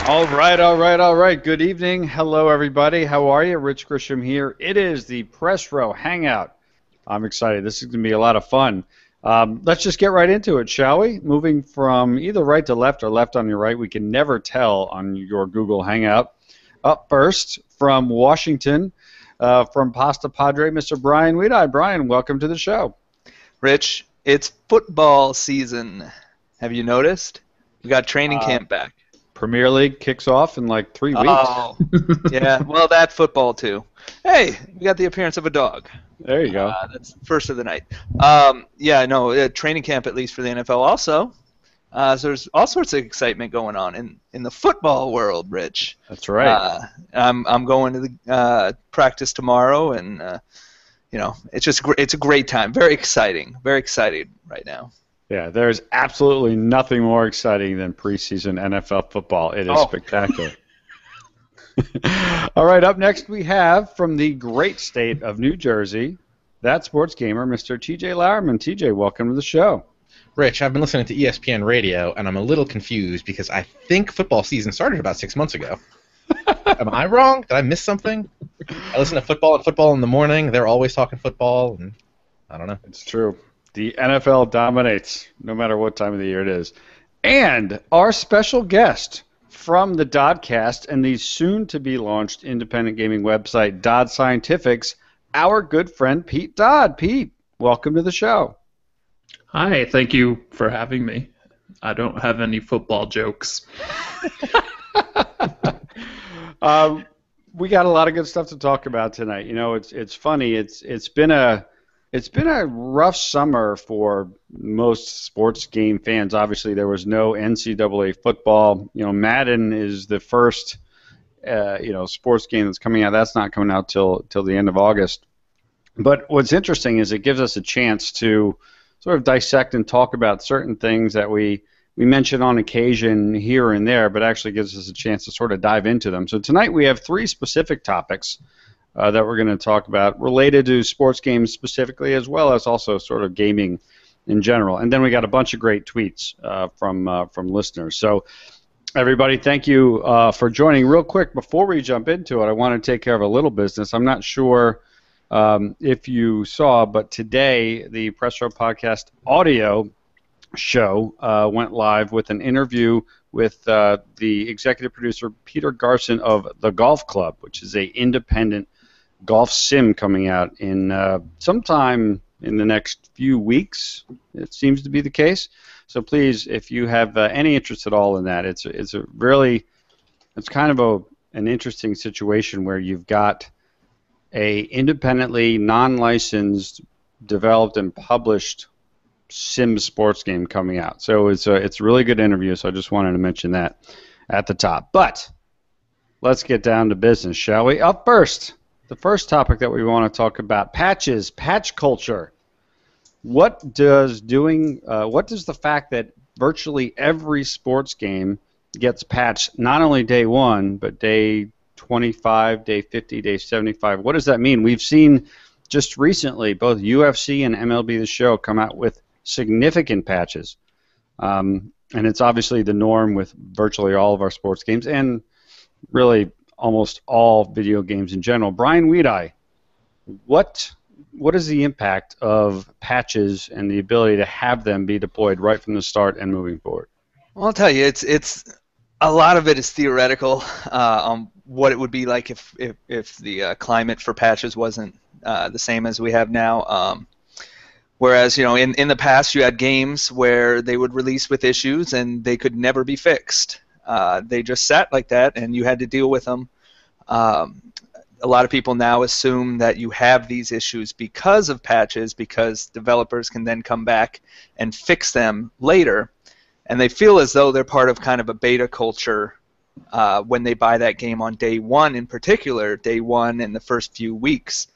All right. Good evening. Hello, everybody. How are you? Rich Grisham here. It is the Press Row Hangout. I'm excited. This is going to be a lot of fun. Let's just get right into it, shall we? Moving from either right to left or left on your right. We can never tell on your Google Hangout. Up first, from Washington, from Pasta Padre, Mr. Brian Weedeye. Brian, welcome to the show. Rich, it's football season. Have you noticed? We got training camp back. Premier League kicks off in like 3 weeks. Oh, yeah. Well, that football too. Hey, we got the appearance of a dog. There you go. That's first of the night. Training camp at least for the NFL also. So there's all sorts of excitement going on in the football world, Rich. That's right. I'm going to the practice tomorrow, and it's a great time. Very exciting. Very excited right now. Yeah, there's absolutely nothing more exciting than preseason NFL football. It is spectacular. All right, up next we have from the great state of New Jersey, that sports gamer, Mr. TJ Lowerman. TJ, welcome to the show. Rich, I've been listening to ESPN radio, and I'm a little confused because I think football season started about 6 months ago. Am I wrong? Did I miss something? I listen to football in the morning. They're always talking football, and I don't know. It's true. The NFL dominates no matter what time of the year it is. And our special guest from the Doddcast and the soon-to-be-launched independent gaming website, Dodd Scientifics, our good friend Pete Dodd. Pete, welcome to the show. Hi, thank you for having me. I don't have any football jokes. We got a lot of good stuff to talk about tonight. You know, it's funny. It's been a rough summer for most sports game fans. Obviously, there was no NCAA football. You know, Madden is the first sports game that's coming out. That's not coming out till the end of August. But what's interesting is it gives us a chance to sort of dissect and talk about certain things that we mention on occasion here and there, but actually gives us a chance to sort of dive into them. So tonight we have three specific topics that we're going to talk about related to sports games specifically, as well as also sort of gaming in general. And then we got a bunch of great tweets from listeners. So everybody, thank you for joining. Real quick, before we jump into it, I want to take care of a little business. I'm not sure if you saw, but today the Press Row Podcast audio show went live with an interview with the executive producer Peter Garson of The Golf Club, which is an independent golf sim coming out in sometime in the next few weeks. It seems to be the case. So please, if you have any interest at all in that, it's kind of an interesting situation where you've got a independently non-licensed, developed and published sim sports game coming out. So it's a really good interview, so I just wanted to mention that at the top. But let's get down to business, shall we? Up first, the first topic that we want to talk about, patches, patch culture. What does the fact that virtually every sports game gets patched not only day 1, but day 25, day 50, day 75, what does that mean? We've seen just recently both UFC and MLB The Show come out with significant patches. And it's obviously the norm with virtually all of our sports games and really almost all video games in general. Brian Weedeye, what is the impact of patches and the ability to have them be deployed right from the start and moving forward? Well, I'll tell you, it's a lot of it is theoretical on what it would be like if the climate for patches wasn't the same as we have now. Whereas, in the past you had games where they would release with issues and they could never be fixed. They just sat like that and you had to deal with them. A lot of people now assume that you have these issues because of patches, because developers can then come back and fix them later. And they feel as though they're part of kind of a beta culture when they buy that game on day 1 in particular, day 1 and the first few weeks.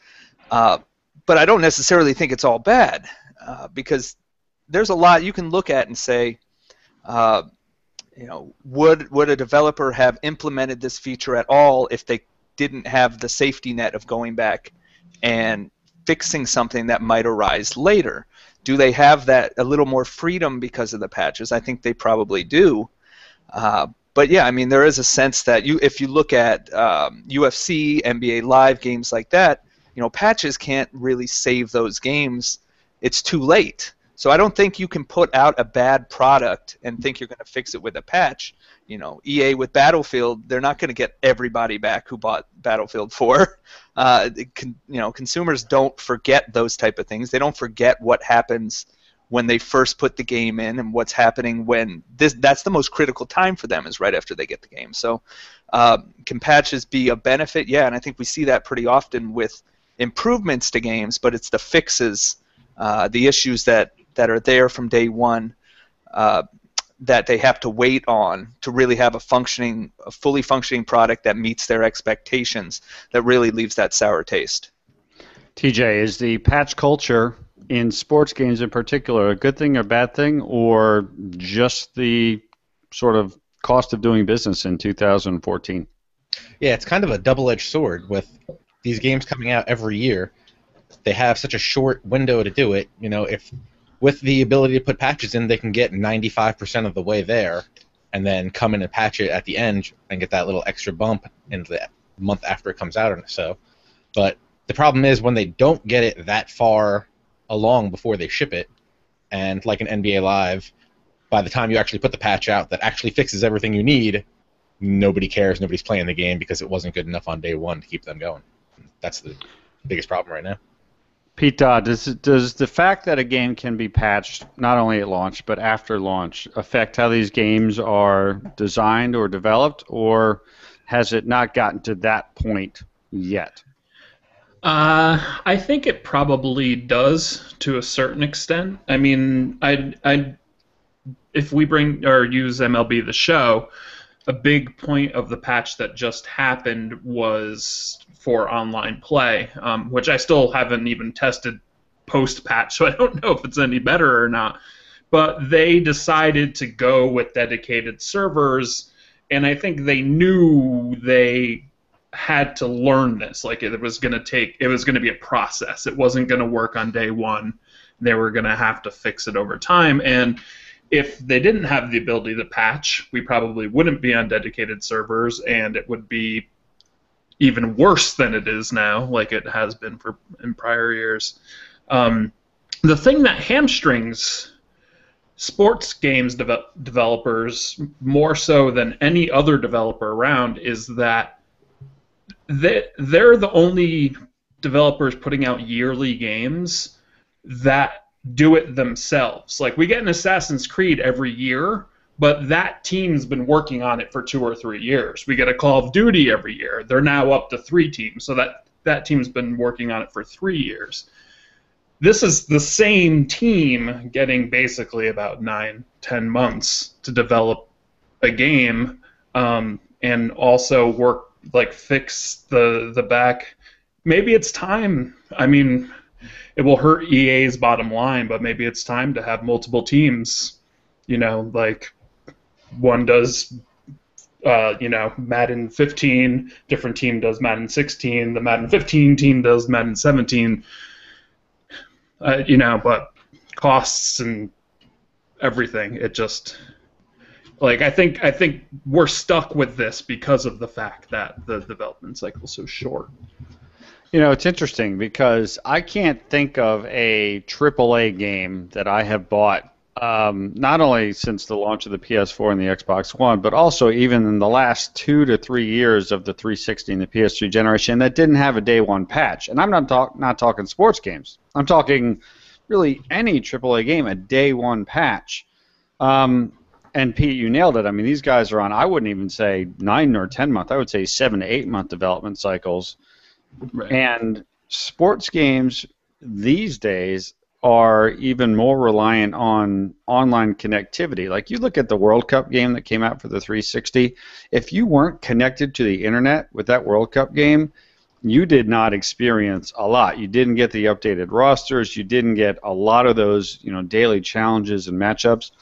But I don't necessarily think it's all bad because there's a lot you can look at and say, would a developer have implemented this feature at all if they didn't have the safety net of going back and fixing something that might arise later? Do they have that a little more freedom because of the patches? I think they probably do. But yeah, I mean, there is a sense that if you look at UFC, NBA Live, games like that, patches can't really save those games. It's too late. So I don't think you can put out a bad product and think you're going to fix it with a patch. EA with Battlefield, they're not going to get everybody back who bought Battlefield 4. Consumers don't forget those type of things. They don't forget what happens when they first put the game in and what's happening when that's the most critical time for them is right after they get the game. So can patches be a benefit? Yeah, and I think we see that pretty often with improvements to games, but it's the fixes, the issues that are there from day one that they have to wait on to really have a fully functioning product that meets their expectations that really leaves that sour taste. TJ, is the patch culture in sports games in particular a good thing or bad thing, or just the sort of cost of doing business in 2014? Yeah, it's kind of a double-edged sword with these games coming out every year. They have such a short window to do it. If with the ability to put patches in, they can get 95% of the way there and then come in and patch it at the end and get that little extra bump in the month after it comes out or so. But the problem is when they don't get it that far along before they ship it, and like an NBA Live, by the time you actually put the patch out that actually fixes everything you need, nobody cares, nobody's playing the game because it wasn't good enough on day one to keep them going. That's the biggest problem right now. Pete Dodd, does the fact that a game can be patched not only at launch but after launch affect how these games are designed or developed, or has it not gotten to that point yet? I think it probably does to a certain extent. I mean, if we bring or use MLB The Show, a big point of the patch that just happened was for online play, which I still haven't even tested post-patch, so I don't know if it's any better or not. But they decided to go with dedicated servers, and I think they knew they had to learn this. Like it was going to be a process. It wasn't going to work on day one. They were going to have to fix it over time, and if they didn't have the ability to patch, we probably wouldn't be on dedicated servers, and it would be even worse than it is now, like it has been in prior years. The thing that hamstrings sports games developers more so than any other developer around is that they're the only developers putting out yearly games that do it themselves. Like, we get an Assassin's Creed every year, but that team's been working on it for 2 or 3 years. We get a Call of Duty every year. They're now up to 3 teams, so that team's been working on it for 3 years. This is the same team getting basically about 9-10 months to develop a game, and also fix the back. Maybe it's time. I mean, it will hurt EA's bottom line, but maybe it's time to have multiple teams. Like one does, Madden 15, different team does Madden 16, the Madden 15 team does Madden 17. But costs and everything, it just, I think we're stuck with this because of the fact that the development cycle is so short. It's interesting because I can't think of a AAA game that I have bought, not only since the launch of the PS4 and the Xbox One, but also even in the last 2 to 3 years of the 360 and the PS3 generation that didn't have a day one patch. And I'm not talking sports games. I'm talking really any AAA game, a day one patch. And Pete, you nailed it. I mean, these guys are on, I wouldn't even say 9 or 10 month. I would say 7 to 8 month development cycles. Right. And sports games these days are even more reliant on online connectivity. Like, you look at the World Cup game that came out for the 360, if you weren't connected to the internet with that World Cup game, you did not experience a lot. You didn't get the updated rosters. You didn't get a lot of those, daily challenges and matchups.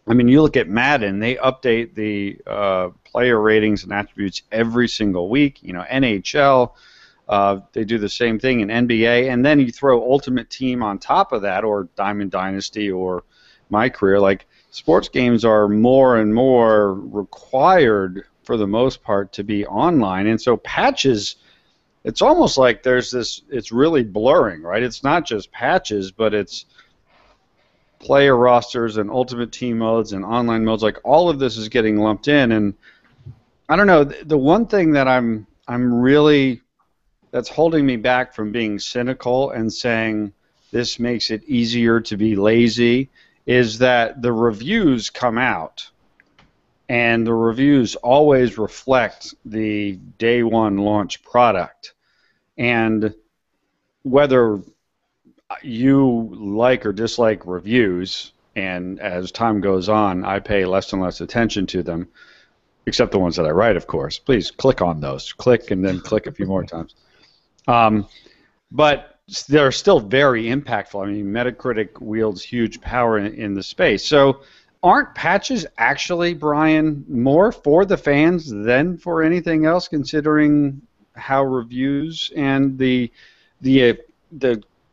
I mean, you look at Madden, they update the player ratings and attributes every single week. NHL, they do the same thing in NBA, and then you throw Ultimate Team on top of that, or Diamond Dynasty, or My Career. Like, sports games are more and more required for the most part to be online, and so patches. It's almost like there's this. It's really blurring, right? It's not just patches, but it's player rosters and ultimate team modes and online modes. Like all of this is getting lumped in, and I don't know. The one thing that I'm really that's holding me back from being cynical and saying this makes it easier to be lazy is that the reviews come out, and the reviews always reflect the day one launch product. And whether you like or dislike reviews, and as time goes on, I pay less and less attention to them, except the ones that I write, of course. Please click on those. Click and then click a few more times. But they're still very impactful. I mean, Metacritic wields huge power in the space. So aren't patches actually, Brian, more for the fans than for anything else, considering how reviews and the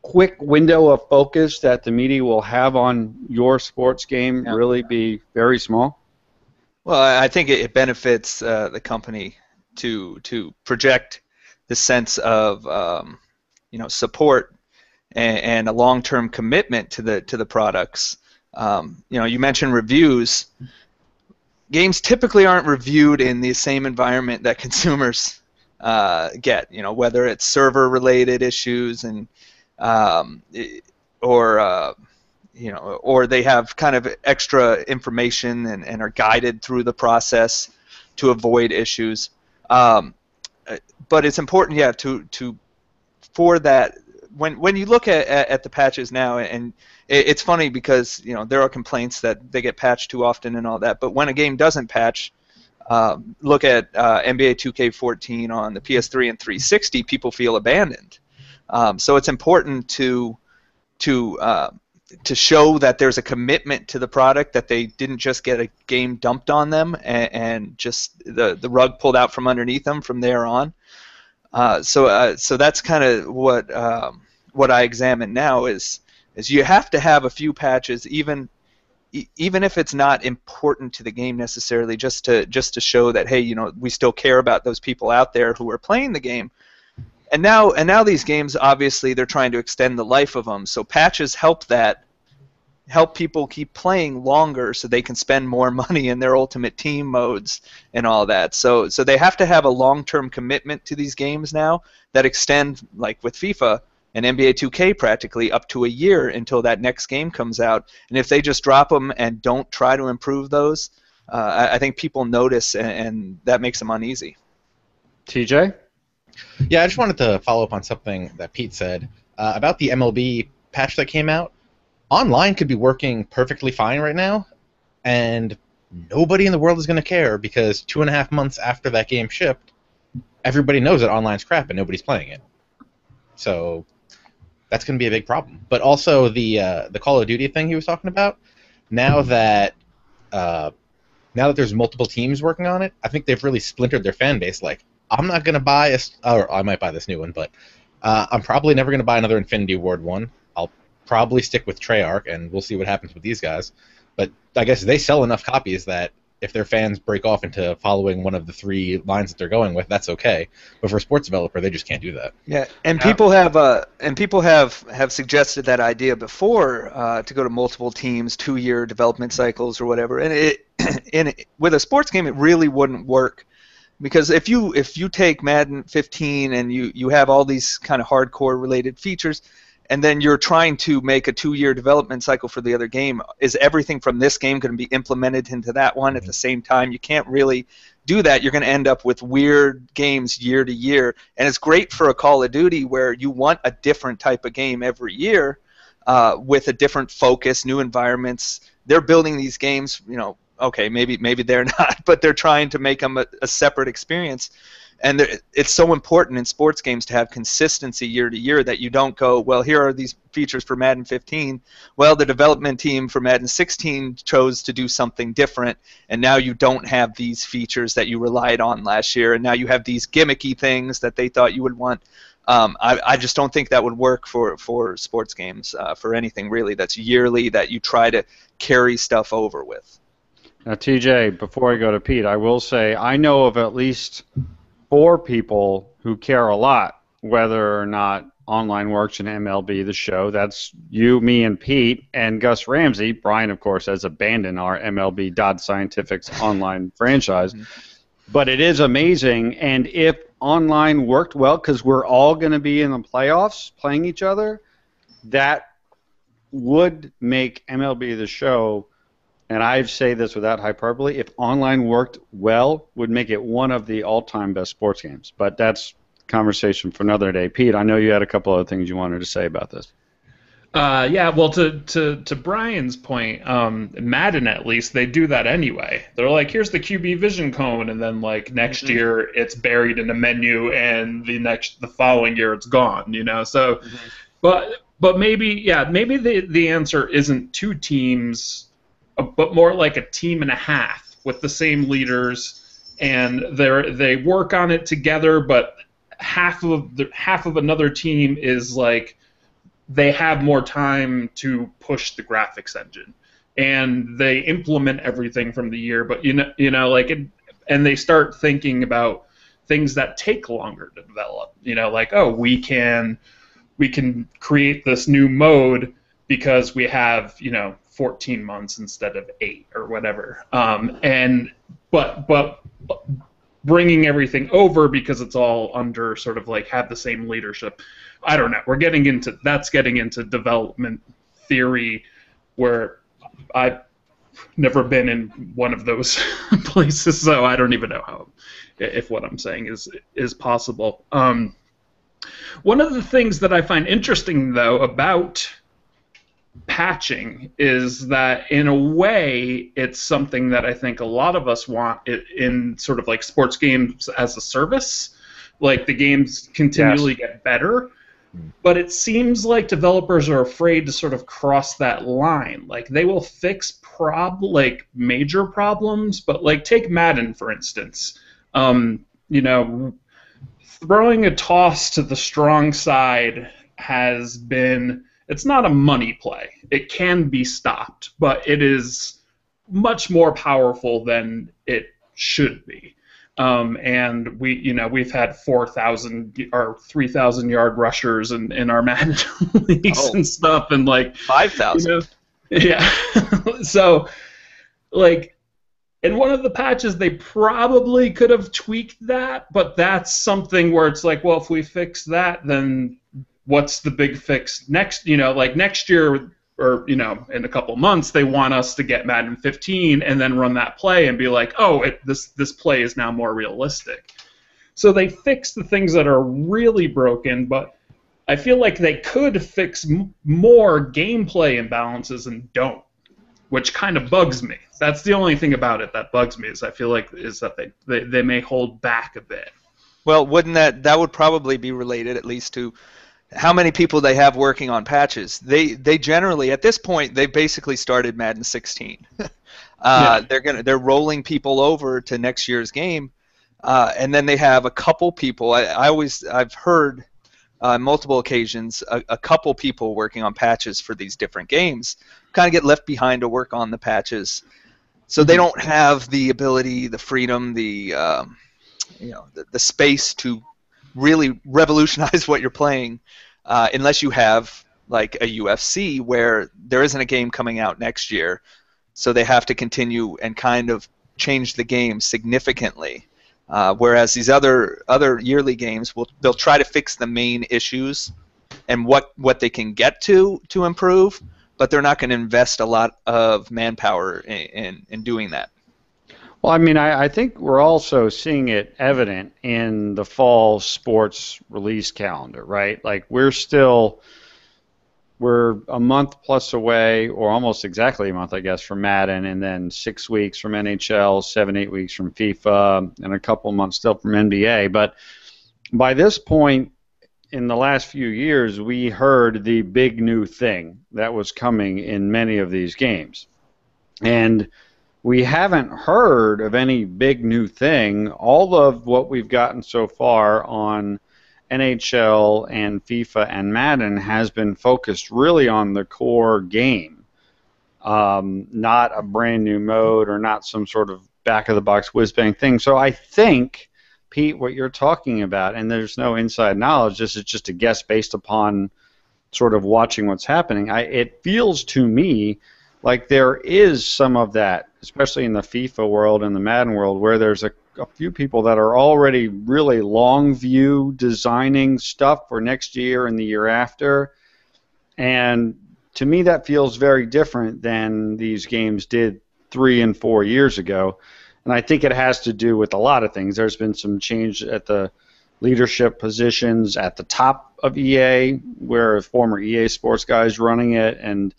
quick window of focus that the media will have on your sports game really be very small? Well, I think it benefits the company to project the sense of support and a long-term commitment to the products. You mentioned reviews. Games typically aren't reviewed in the same environment that consumers get. Whether it's server-related issues and or they have kind of extra information and are guided through the process to avoid issues. But it's important, for that. When you look at the patches now, and it's funny because there are complaints that they get patched too often and all that. But when a game doesn't patch, look at NBA 2K14 on the PS3 and 360, people feel abandoned. So it's important to show that there's a commitment to the product, that they didn't just get a game dumped on them and just the rug pulled out from underneath them from there on. So that's kind of what I examine now is you have to have a few patches, even if it's not important to the game necessarily, just to show that, hey, we still care about those people out there who are playing the game. And now these games, obviously, they're trying to extend the life of them. So patches help people keep playing longer so they can spend more money in their ultimate team modes and all that. So they have to have a long-term commitment to these games now that extend, like with FIFA and NBA 2K, practically up to a year until that next game comes out. And if they just drop them and don't try to improve those, I think people notice, and that makes them uneasy. TJ? Yeah, I just wanted to follow up on something that Pete said about the MLB patch that came out. Online could be working perfectly fine right now, and nobody in the world is going to care because 2.5 months after that game shipped, everybody knows that online's crap and nobody's playing it. So that's going to be a big problem. But also the Call of Duty thing he was talking about, now that there's multiple teams working on it, I think they've really splintered their fan base. Like, I'm not going to buy or I might buy this new one, but I'm probably never going to buy another Infinity Ward one. I'll probably stick with Treyarch, and we'll see what happens with these guys. But I guess they sell enough copies that if their fans break off into following one of the 3 lines that they're going with, that's okay. But for a sports developer, they just can't do that. Yeah, and people have suggested that idea before to go to multiple teams, 2-year development cycles or whatever. And with a sports game, it really wouldn't work. Because if you take Madden 15 and you have all these kind of hardcore related features, and then you're trying to make a 2-year development cycle for the other game, is everything from this game going to be implemented into that one at the same time? You can't really do that. You're going to end up with weird games year to year. And it's great for a Call of Duty where you want a different type of game every year with a different focus, new environments. They're building these games, okay, maybe they're not, but they're trying to make them a separate experience. And it's so important in sports games to have consistency year to year that you don't go, well, here are these features for Madden 15. Well, the development team for Madden 16 chose to do something different, and now you don't have these features that you relied on last year, and now you have these gimmicky things that they thought you would want. I just don't think that would work for sports games, for anything really that's yearly that you try to carry stuff over with. Now, TJ, before I go to Pete, I will say I know of at least 4 people who care a lot whether or not online works in MLB The Show. That's you, me, and Pete, and Gus Ramsey. Brian, of course, has abandoned our MLB Scientific's online franchise. But it is amazing, and if online worked well, because we're all going to be in the playoffs playing each other, that would make MLB The Show, and I say this without hyperbole, if online worked well, would make it one of the all-time best sports games. But that's conversation for another day. Pete, I know you had a couple other things you wanted to say about this. Yeah, well, to Brian's point, Madden, at least, they do that anyway. They're like, here's the QB vision cone, and then like next year it's buried in a menu, and the following year it's gone. So, but maybe the answer isn't 2 teams, but more like a team and a half with the same leaders, and they work on it together, but half of another team is like, they have more time to push the graphics engine, and they implement everything from the year. But and they start thinking about things that take longer to develop. Like, oh, we can create this new mode because we have 14 months instead of 8 or whatever. But bringing everything over because it's all under sort of like have the same leadership. I don't know. Getting into development theory, where I've never been in one of those places, so I don't even know if what I'm saying is possible. One of the things that I find interesting, though, about patching is that, in a way, it's something that I think a lot of us want in sort of like sports games as a service. Like, the games continually get better. But it seems like developers are afraid to sort of cross that line. Like, they will fix major problems, but like, take Madden, for instance. Throwing a toss to the strong side it's not a money play. It can be stopped, but it is much more powerful than it should be. And we've had 4,000 or 3,000 yard rushers in our Madden leagues and stuff, and like 5,000. Yeah. So, like, in one of the patches, they probably could have tweaked that, but that's something where it's like, well, if we fix that, then what's the big fix next? Like next year, or in a couple months, they want us to get Madden 15 and then run that play and be like, oh, this play is now more realistic. So they fix the things that are really broken, but I feel like they could fix more gameplay imbalances and don't, which kind of bugs me. That's the only thing about it that bugs me, is I feel like that they may hold back a bit. Well, wouldn't that would probably be related at least to how many people they have working on patches. They generally, at this point, they basically started Madden 16. They're rolling people over to next year's game, and then they have a couple people. I've heard on multiple occasions a couple people working on patches for these different games kind of get left behind to work on the patches, so they don't have the ability, the freedom, the space to really revolutionize what you're playing, unless you have like a UFC where there isn't a game coming out next year, so they have to continue and kind of change the game significantly. Whereas these other yearly games, they'll try to fix the main issues and what they can get to improve, but they're not going to invest a lot of manpower in doing that. Well, I mean, I think we're also seeing it evident in the fall sports release calendar, right? Like, we're a month plus away, or almost exactly a month, I guess, from Madden, and then 6 weeks from NHL, 7-8 weeks from FIFA, and a couple months still from NBA. But by this point in the last few years, we heard the big new thing that was coming in many of these games. And we haven't heard of any big new thing. All of what we've gotten so far on NHL and FIFA and Madden has been focused really on the core game, not a brand new mode or not some sort of back-of-the-box whiz-bang thing. So I think, Pete, what you're talking about, and there's no inside knowledge, this is just a guess based upon sort of watching what's happening, it feels to me like there is some of that, especially in the FIFA world and the Madden world, where there's a few people that are already really long view designing stuff for next year and the year after. And to me, that feels very different than these games did 3 and 4 years ago. And I think it has to do with a lot of things. There's been some change at the leadership positions at the top of EA, where a former EA Sports guy is running it, and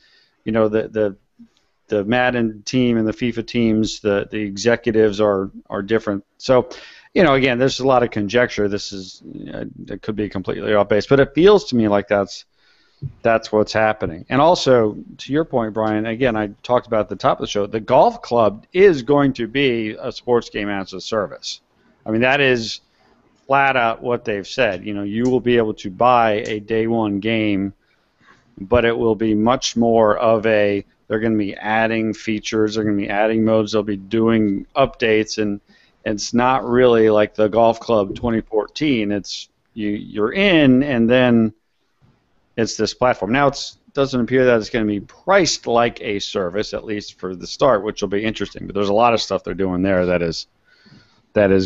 you know the Madden team and the FIFA teams, the executives are different. So, you know, again, there's a lot of conjecture. This is it could be completely off base, but it feels to me like that's what's happening. And also, to your point, Brian, again, I talked about at the top of the show, the golf club is going to be a sports game as a service. I mean, that is flat out what they've said. You know, you will be able to buy a day one game, but it will be much more of a, they're going to be adding features, they're going to be adding modes, they'll be doing updates, and it's not really like the Golf Club 2014. It's you're in, and then it's this platform. Now it doesn't appear that it's going to be priced like a service, at least for the start, which will be interesting. But there's a lot of stuff they're doing there that is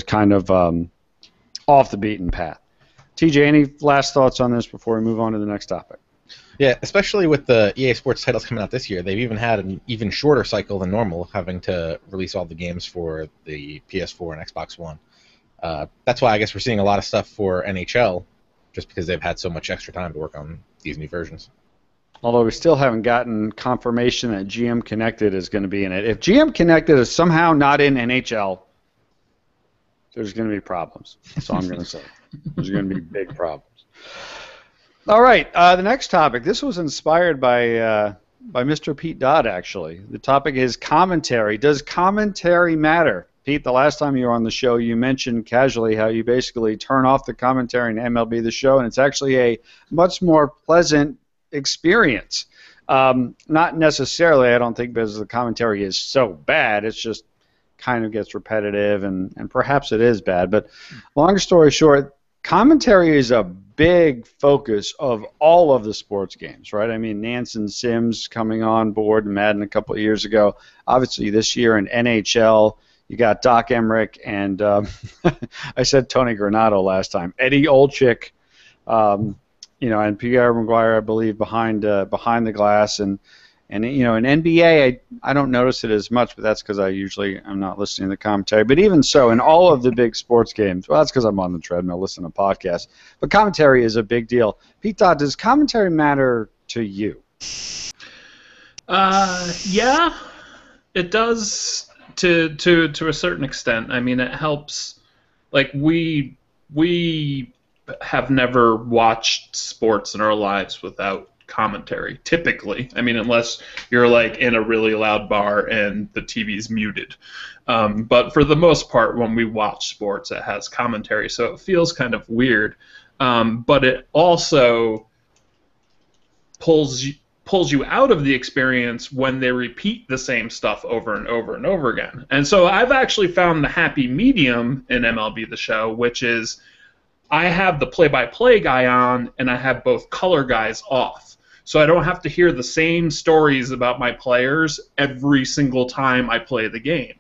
kind of off the beaten path. TJ, any last thoughts on this before we move on to the next topic? Yeah, especially with the EA Sports titles coming out this year, they've even had an even shorter cycle than normal, having to release all the games for the PS4 and Xbox One. That's why I guess we're seeing a lot of stuff for NHL, just because they've had so much extra time to work on these new versions. Although we still haven't gotten confirmation that GM Connected is going to be in it. If GM Connected is somehow not in NHL, there's going to be problems. That's all I'm going to say. There's going to be big problems. All right, the next topic. This was inspired by Mr. Pete Dodd, actually. The topic is commentary. Does commentary matter? Pete, the last time you were on the show, you mentioned casually how you basically turn off the commentary in MLB The Show, and it's actually a much more pleasant experience. Not necessarily, I don't think, because the commentary is so bad. It's just kind of gets repetitive, and perhaps it is bad. But long story short, commentary is a big focus of all of the sports games, right? I mean, Nance and Sims coming on board in Madden a couple of years ago. Obviously, this year in NHL, you got Doc Emmerich and I said Tony Granato last time. Eddie Olczyk, you know, and Pierre Maguire, I believe, behind the glass, and you know, in NBA, I don't notice it as much, but that's because I'm not listening to the commentary. But even so, in all of the big sports games, well, that's because I'm on the treadmill listening to podcasts. But commentary is a big deal. Pete Dodd, does commentary matter to you? Yeah, it does to a certain extent. I mean, it helps. Like we have never watched sports in our lives without commentary, typically. I mean, unless you're like in a really loud bar and the TV's muted. But for the most part, when we watch sports, it has commentary, so it feels kind of weird. But it also pulls you out of the experience when they repeat the same stuff over and over and over again. And so I've actually found the happy medium in MLB The Show, which is I have the play-by-play guy on, and I have both color guys off. So I don't have to hear the same stories about my players every single time I play the game.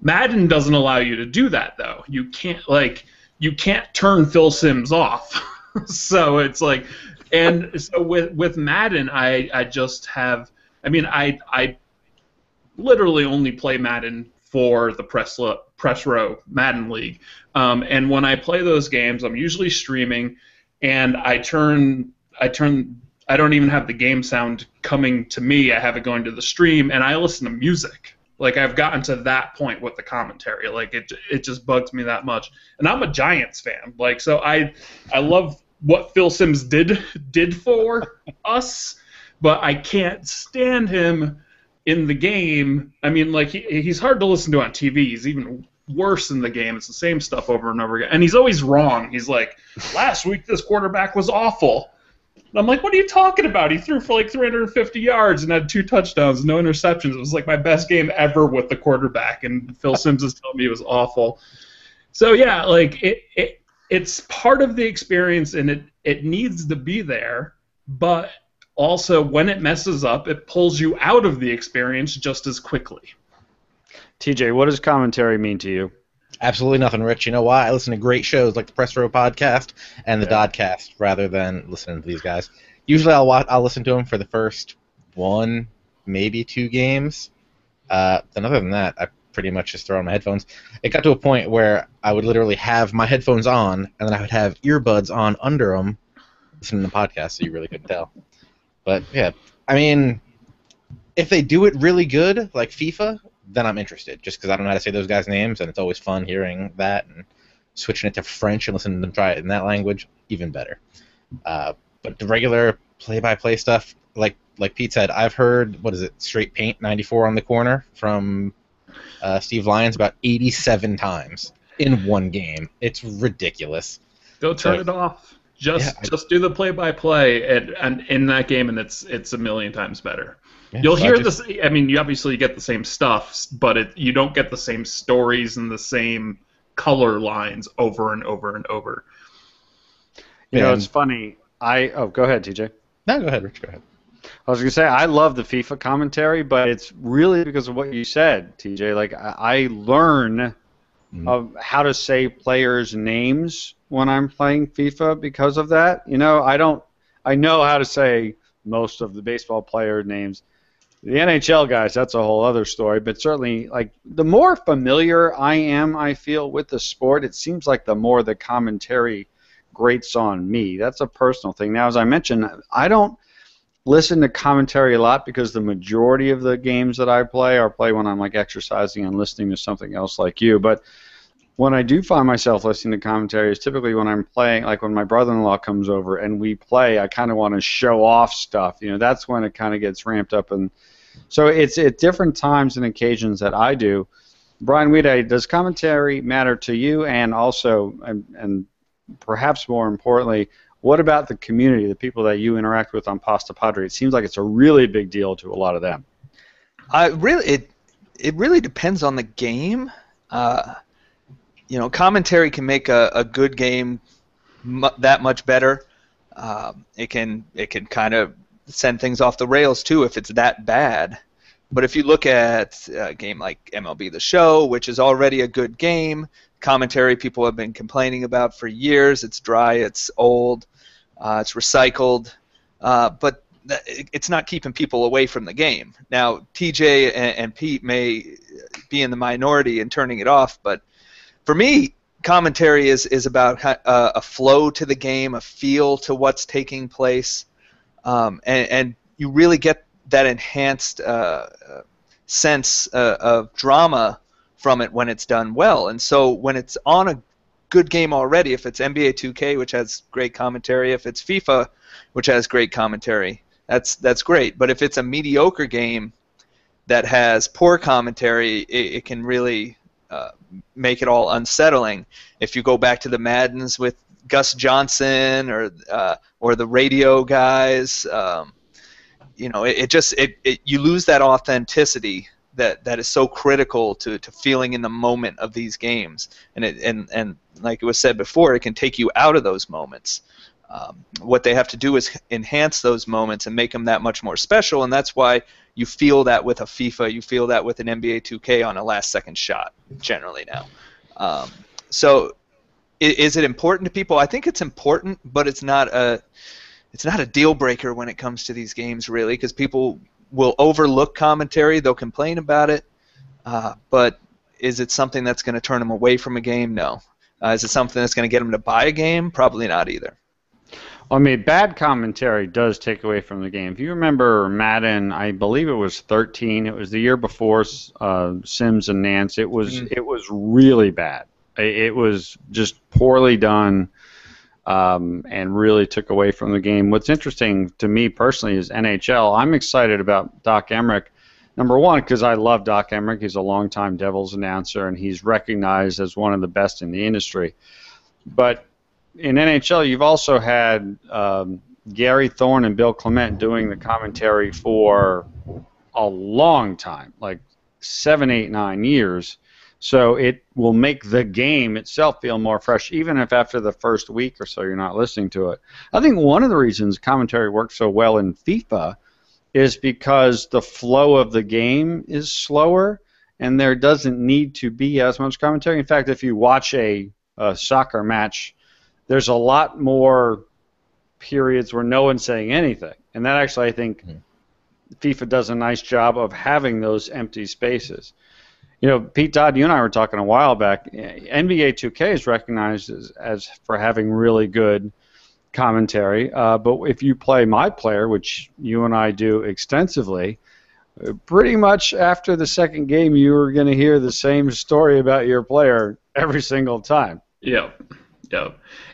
Madden doesn't allow you to do that, though. You can't turn Phil Simms off. So it's like, and so with Madden, I just have, I mean, I literally only play Madden for the Press Row Madden League. And when I play those games, I'm usually streaming, and I don't even have the game sound coming to me. I have it going to the stream, and I listen to music. Like, I've gotten to that point with the commentary. Like, it just bugs me that much. And I'm a Giants fan. Like, so I love what Phil Simms did for us, but I can't stand him in the game. I mean, like, he's hard to listen to on TV. He's even worse in the game. It's the same stuff over and over again. And he's always wrong. He's like, last week this quarterback was awful. And I'm like, what are you talking about? He threw for like 350 yards and had 2 touchdowns, no interceptions. It was like my best game ever with the quarterback, and Phil Simms is telling me it was awful. So yeah, like it's part of the experience, and it needs to be there, but also when it messes up, it pulls you out of the experience just as quickly. TJ, what does commentary mean to you? Absolutely nothing, Rich. You know why? I listen to great shows like the Press Row podcast and the Dodcast rather than listening to these guys. Usually I'll listen to them for the first 1, maybe 2 games. Then other than that, I pretty much just throw on my headphones. It got to a point where I would literally have my headphones on, and then I would have earbuds on under them, listening to podcasts, so you really couldn't tell. But, yeah, I mean, if they do it really good, like FIFA, then I'm interested, just because I don't know how to say those guys' names, and it's always fun hearing that and switching it to French and listening to them try it in that language, even better. But the regular play-by-play stuff, like Pete said, I've heard, Straight Paint 94 on the corner from Steve Lyons about 87 times in one game. It's ridiculous. Go turn it off. Just do the play-by-play and in that game, and it's a million times better. Yeah, you'll hear this. I mean, you obviously get the same stuff, but you don't get the same stories and the same color lines over and over and over. You know, it's funny. Go ahead, TJ. No, go ahead, Rich. Go ahead. I was going to say, I love the FIFA commentary, but it's really because of what you said, TJ. Like, I learn of how to say players' names when I'm playing FIFA because of that. You know, I know how to say most of the baseball player names. The NHL guys, that's a whole other story, but certainly, like, the more familiar I feel with the sport, it seems like the more the commentary grates on me. That's a personal thing. Now, as I mentioned, I don't listen to commentary a lot because the majority of the games that I play are when I'm, like, exercising and listening to something else like you, but when I do find myself listening to commentary is typically when I'm playing, like when my brother-in-law comes over and we play, I kind of want to show off stuff. You know, that's when it kind of gets ramped up. And so it's at different times and occasions that I do. Brian Weeday, does commentary matter to you? And also, and perhaps more importantly, what about the community, the people that you interact with on Pasta Padre? It seems like it's a really big deal to a lot of them. It really depends on the game. You know, commentary can make a good game that much better. It can kind of send things off the rails too if it's that bad. But if you look at a game like MLB The Show, which is already a good game, commentary people have been complaining about for years. It's dry, it's old, it's recycled, but it's not keeping people away from the game. Now, TJ and Pete may be in the minority in turning it off, but for me, commentary is about a flow to the game, a feel to what's taking place, and you really get that enhanced sense of drama from it when it's done well. And so when it's on a good game already, if it's NBA 2K, which has great commentary, if it's FIFA, which has great commentary, that's great. But if it's a mediocre game that has poor commentary, it can really make it all unsettling. If you go back to the Maddens with Gus Johnson or the radio guys, you know, you lose that authenticity that is so critical to feeling in the moment of these games. And like it was said before, it can take you out of those moments. What they have to do is enhance those moments and make them that much more special, and that's why you feel that with a FIFA, you feel that with an NBA 2K on a last-second shot, generally now. So is it important to people? I think it's important, but it's not a deal breaker when it comes to these games, really, because people will overlook commentary, they'll complain about it, but is it something that's going to turn them away from a game? No. Is it something that's going to get them to buy a game? Probably not either. I mean, bad commentary does take away from the game. If you remember Madden, I believe it was 13. It was the year before Sims and Nance. It was really bad. It was just poorly done, and really took away from the game. What's interesting to me personally is NHL. I'm excited about Doc Emmerich Number one, because I love Doc Emmerich. He's a longtime Devils announcer, and he's recognized as one of the best in the industry. But in NHL, you've also had Gary Thorne and Bill Clement doing the commentary for a long time, like 7, 8, 9 years. So it will make the game itself feel more fresh, even if after the first week or so you're not listening to it. I think one of the reasons commentary works so well in FIFA is because the flow of the game is slower and there doesn't need to be as much commentary. In fact, if you watch a soccer match, there's a lot more periods where no one's saying anything. And that actually, I think, FIFA does a nice job of having those empty spaces. You know, Pete Dodd, you and I were talking a while back. NBA 2K is recognized as for having really good commentary. But if you play My Player, which you and I do extensively, pretty much after the second game, you are going to hear the same story about your player every single time. Yep.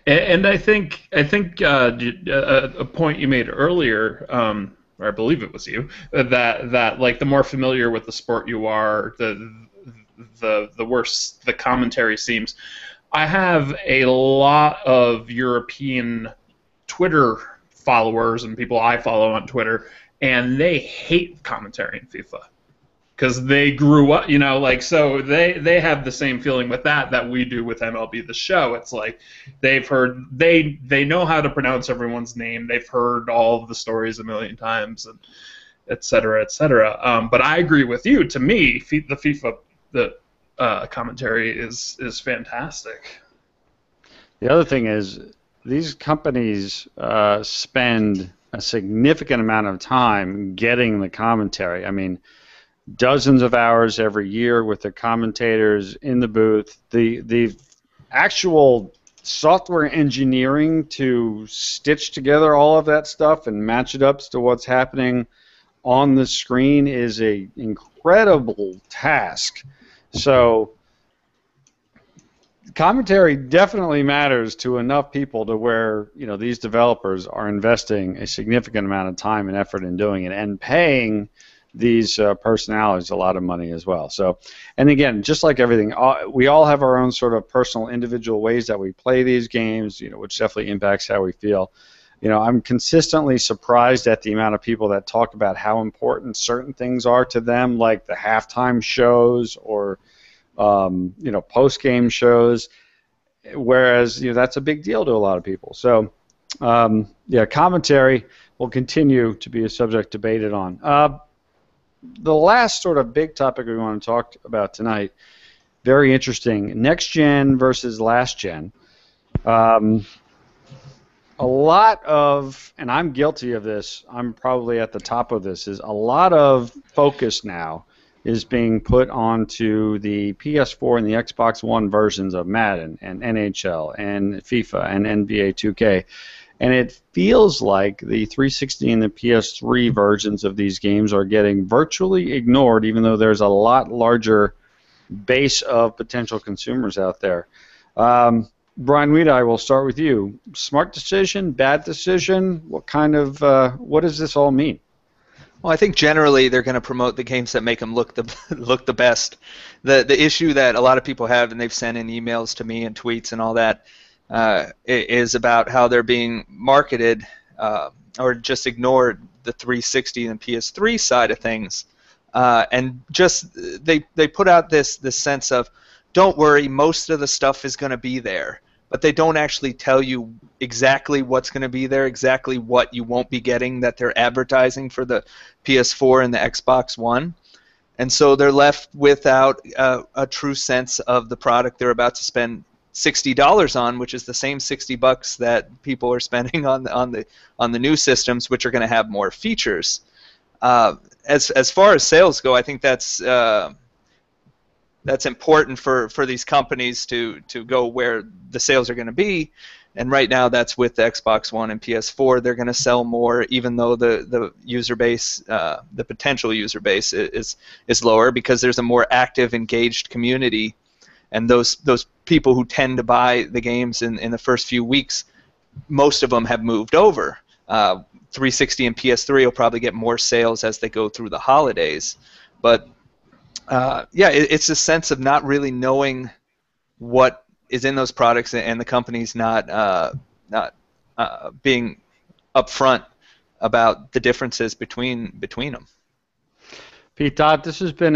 And I think a point you made earlier, or I believe it was you, that like the more familiar with the sport you are, the worse the commentary seems. I have a lot of European Twitter followers and people I follow on Twitter, and they hate commentary in FIFA because they grew up, so they have the same feeling with that we do with MLB The Show. It's like they've heard, they know how to pronounce everyone's name. They've heard all of the stories a million times, and et cetera, et cetera. But I agree with you. To me, the FIFA commentary is fantastic. The other thing is these companies spend a significant amount of time getting the commentary. I mean, dozens of hours every year with the commentators in the booth. The actual software engineering to stitch together all of that stuff and match it up to what's happening on the screen is an incredible task. So commentary definitely matters to enough people to where, these developers are investing a significant amount of time and effort in doing it and paying these personalities a lot of money as well. So, and again, just like everything, we all have our own sort of personal individual ways that we play these games, which definitely impacts how we feel. I'm consistently surprised at the amount of people that talk about how important certain things are to them, like the halftime shows or post-game shows, whereas that's a big deal to a lot of people. So, commentary will continue to be a subject debated on. The last sort of big topic we want to talk about tonight, very interesting, next gen versus last gen. A lot of, and I'm guilty of this, I'm probably at the top of this, is a lot of focus now is being put onto the PS4 and the Xbox One versions of Madden and NHL and FIFA and NBA 2K. And it feels like the 360 and the PS3 versions of these games are getting virtually ignored, even though there's a lot larger base of potential consumers out there. Brian Weedai, we'll start with you. Smart decision, bad decision? What does this all mean? Well, I think generally they're going to promote the games that make them look the best. The issue that a lot of people have, and they've sent in emails to me and tweets and all that, is about how they're being marketed or just ignored the 360 and PS3 side of things, and just they put out this sense of, don't worry, most of the stuff is going to be there, but they don't actually tell you exactly what's going to be there, exactly what you won't be getting that they're advertising for the PS4 and the Xbox One. And so they're left without a true sense of the product they're about to spend $60 on, which is the same $60 that people are spending on the new systems, which are going to have more features. As far as sales go, I think that's important for these companies to go where the sales are going to be. And right now, that's with the Xbox One and PS4. They're going to sell more, even though the user base, the potential user base, is lower, because there's a more active, engaged community. And those people who tend to buy the games in the first few weeks, most of them have moved over. 360 and PS3 will probably get more sales as they go through the holidays. But yeah, it's a sense of not really knowing what is in those products, and the company's not being upfront about the differences between them. Pete Dot, this has been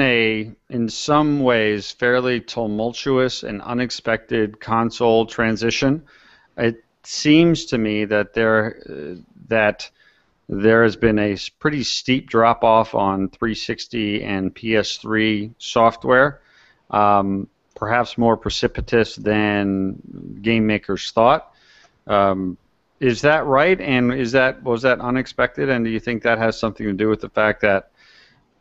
in some ways, fairly tumultuous and unexpected console transition. It seems to me that there has been a pretty steep drop off on 360 and PS3 software, perhaps more precipitous than game makers thought. Is that right? And was that unexpected? And do you think that has something to do with the fact that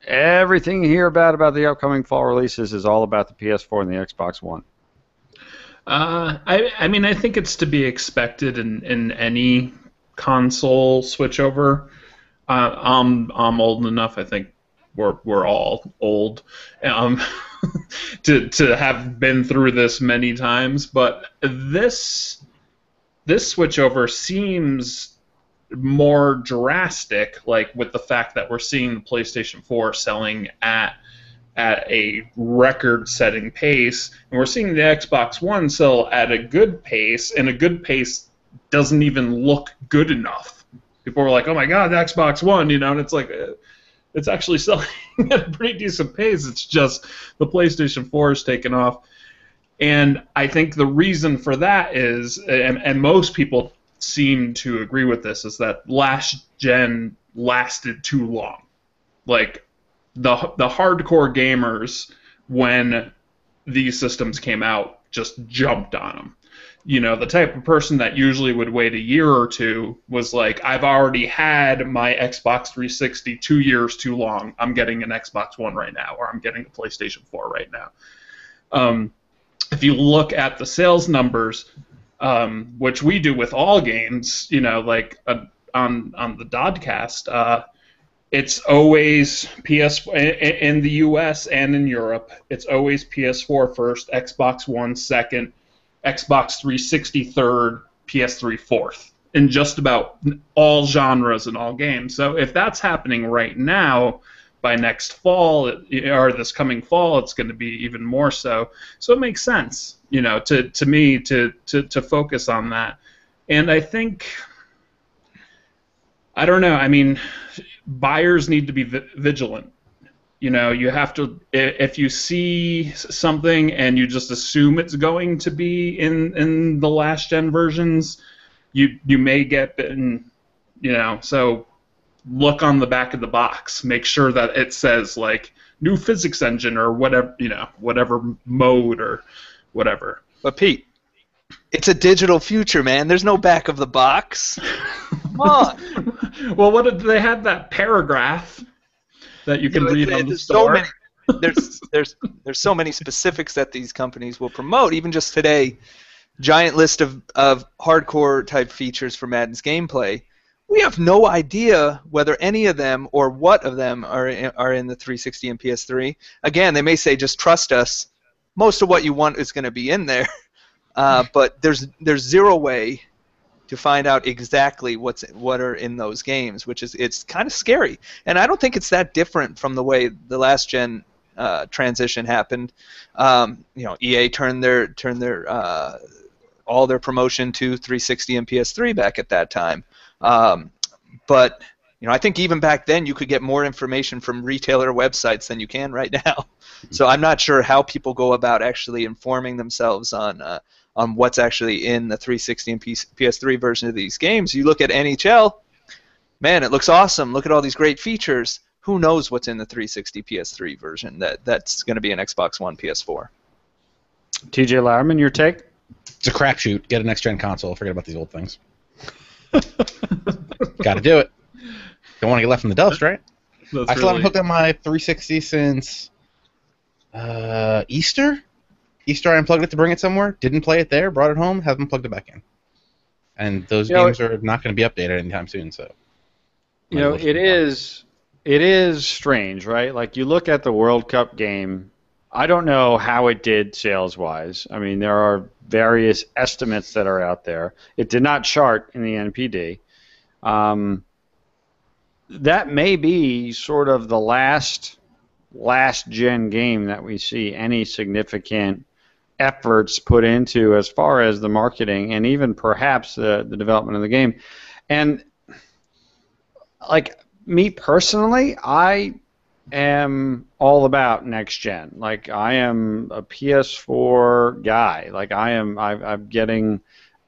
everything you hear about the upcoming fall releases is all about the PS4 and the Xbox One? I mean, I think it's to be expected in any console switchover. I'm old enough. I think we're all old to have been through this many times. But this switchover seems more drastic, like with the fact that we're seeing the PlayStation 4 selling at a record-setting pace, and we're seeing the Xbox One sell at a good pace, and a good pace doesn't even look good enough. People are like, "Oh my God, the Xbox One," and it's like it's actually selling at a pretty decent pace. It's just the PlayStation 4 has taken off, and I think the reason for that is, and most people seem to agree with this, is that last gen lasted too long. Like the hardcore gamers, when these systems came out, just jumped on them. The type of person that usually would wait a year or two was like, I've already had my Xbox 360 2 years too long. I'm getting an Xbox One right now, or I'm getting a PlayStation 4 right now. If you look at the sales numbers, which we do with all games, like on the Dodcast, it's always in the U.S. and in Europe. It's always PS4 first, Xbox One second, Xbox 360 third, PS3 fourth, in just about all genres and all games. So if that's happening right now, by next fall or this coming fall, it's going to be even more so. So it makes sense, to me to focus on that. And I think, I don't know. I mean, buyers need to be vigilant. You have to, if you see something and you just assume it's going to be in the last gen versions, you may get bitten. So look on the back of the box. Make sure that it says like new physics engine or whatever, whatever mode or whatever. But Pete, it's a digital future, man. There's no back of the box. Come on. Well, what did they have that paragraph that you can read on the store? There's so many specifics that these companies will promote. Even just today, giant list of hardcore type features for Madden's gameplay. We have no idea whether any of them or what of them are in the 360 and PS3. Again, they may say, just trust us. Most of what you want is going to be in there. But there's zero way to find out exactly what are in those games, it's kind of scary. And I don't think it's that different from the way the last gen transition happened. EA turned their all their promotion to 360 and PS3 back at that time. But I think even back then you could get more information from retailer websites than you can right now. So I'm not sure how people go about actually informing themselves on what's actually in the 360 and PS3 version of these games. You look at NHL, man, it looks awesome. Look at all these great features. Who knows what's in the 360 PS3 version that's going to be an Xbox One, PS4. TJ Lauerman, your take? It's a crapshoot. Get a next-gen console. Forget about these old things. Got to do it. Don't want to get left in the dust, right? I still haven't hooked up my 360 since Easter. I unplugged it to bring it somewhere. Didn't play it there. Brought it home. Haven't plugged it back in. And those games are not going to be updated anytime soon. So, it is strange, right? Like you look at the World Cup game. I don't know how it did sales-wise. I mean, there are various estimates that are out there. It did not chart in the NPD. That may be sort of the last last-gen game that we see any significant efforts put into as far as the marketing and even perhaps the development of the game. And like me personally, I am all about next gen. Like I am a PS4 guy. Like I'm getting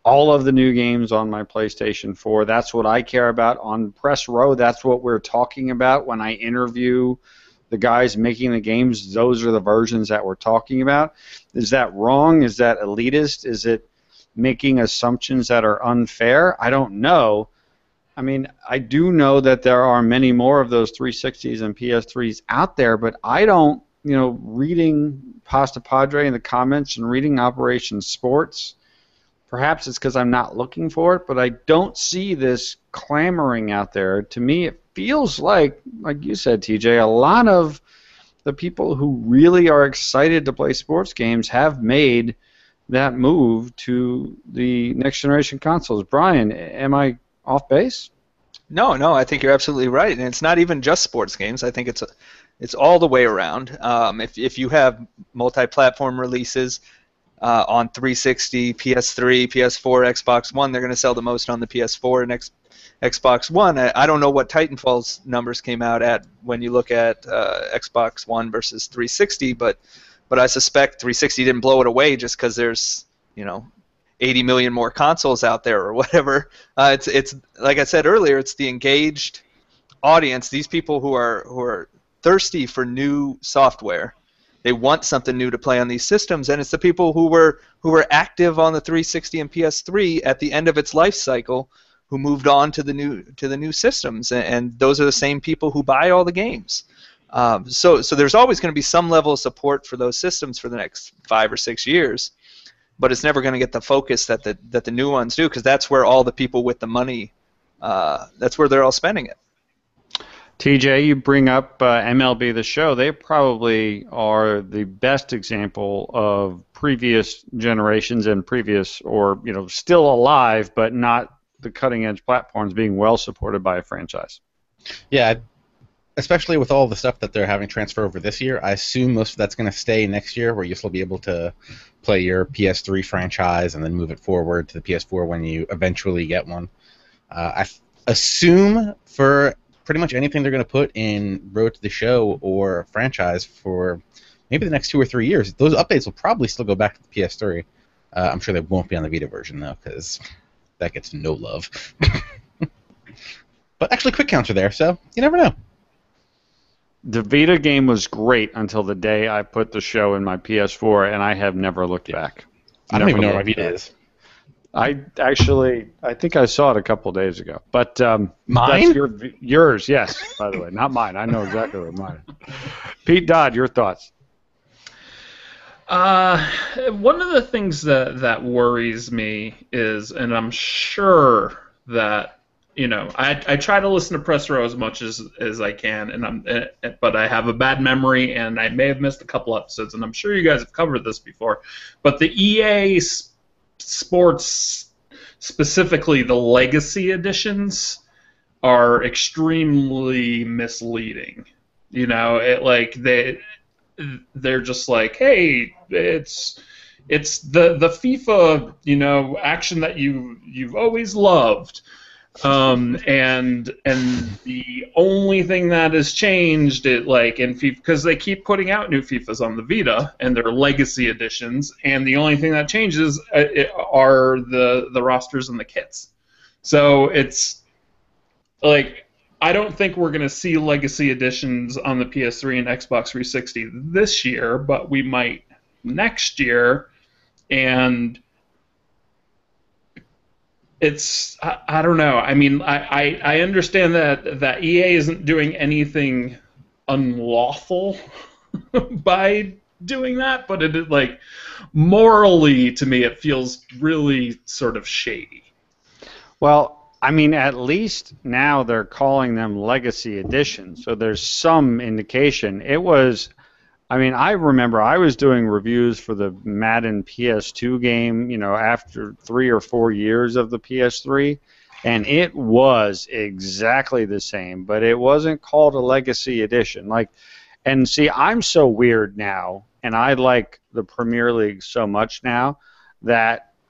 all of the new games on my PlayStation 4. That's what I care about on Press Row. That's what we're talking about when I interview the guys making the games. Those are the versions that we're talking about. Is that wrong? Is that elitist? Is it making assumptions that are unfair? I don't know. I mean, I do know that there are many more of those 360s and PS3s out there, but I don't, reading Pasta Padre in the comments and reading Operation Sports, perhaps it's because I'm not looking for it, but I don't see this clamoring out there. To me, it feels like you said, TJ, a lot of the people who really are excited to play sports games have made that move to the next generation consoles. Brian, am I off base? No, I think you're absolutely right, and it's not even just sports games. I think it's all the way around. If you have multi-platform releases on 360, PS3, PS4, Xbox One, they're going to sell the most on the PS4 and Xbox One. I don't know what Titanfall's numbers came out at when you look at Xbox One versus 360, but I suspect 360 didn't blow it away just because there's 80 million more consoles out there or whatever. It's like I said earlier, it's the engaged audience. These people who are thirsty for new software. They want something new to play on these systems, and it's the people who were active on the 360 and PS3 at the end of its life cycle who moved on to the new systems, and those are the same people who buy all the games. So there's always going to be some level of support for those systems for the next 5 or 6 years. But it's never going to get the focus that the new ones do, because that's where all the people with the money, that's where they're all spending it. TJ, you bring up MLB The Show. They probably are the best example of previous generations and previous, or still alive, but not the cutting-edge platforms being well supported by a franchise. Yeah, especially with all the stuff that they're having transfer over this year, I assume most of that's going to stay next year, where you'll still be able to play your PS3 franchise and then move it forward to the PS4 when you eventually get one. I assume for pretty much anything they're going to put in Road to the Show or franchise for maybe the next 2 or 3 years, those updates will probably still go back to the PS3. I'm sure they won't be on the Vita version, though, because that gets no love. But actually, quick counts are there, so you never know. The Vita game was great until the day I put the show in my PS4, and I have never looked back. I don't even know where my Vita is. I think I saw it a couple of days ago. But mine? That's yours, yes, by the way. Not mine. I know exactly what mine is. Pete Dodd, your thoughts? One of the things that worries me is, and I'm sure that, I try to listen to Press Row as much as I can, but I have a bad memory, and I may have missed a couple episodes, and I'm sure you guys have covered this before. But the EA Sports, specifically the Legacy editions, are extremely misleading. They're just like, hey, it's the FIFA, action that you've always loved. And the only thing that has changed in FIFA, because they keep putting out new FIFAs on the Vita and their legacy editions, and the only thing that changes are the rosters and the kits. So it's like, I don't think we're going to see legacy editions on the PS3 and Xbox 360 this year, but we might next year, and I don't know. I mean, I understand that EA isn't doing anything unlawful by doing that, but it is, morally, to me, it feels really sort of shady. Well, I mean, at least now they're calling them legacy editions, so there's some indication. I remember I was doing reviews for the Madden PS2 game, after 3 or 4 years of the PS3, and it was exactly the same, but it wasn't called a Legacy Edition. And see, I'm so weird now, and I like the Premier League so much now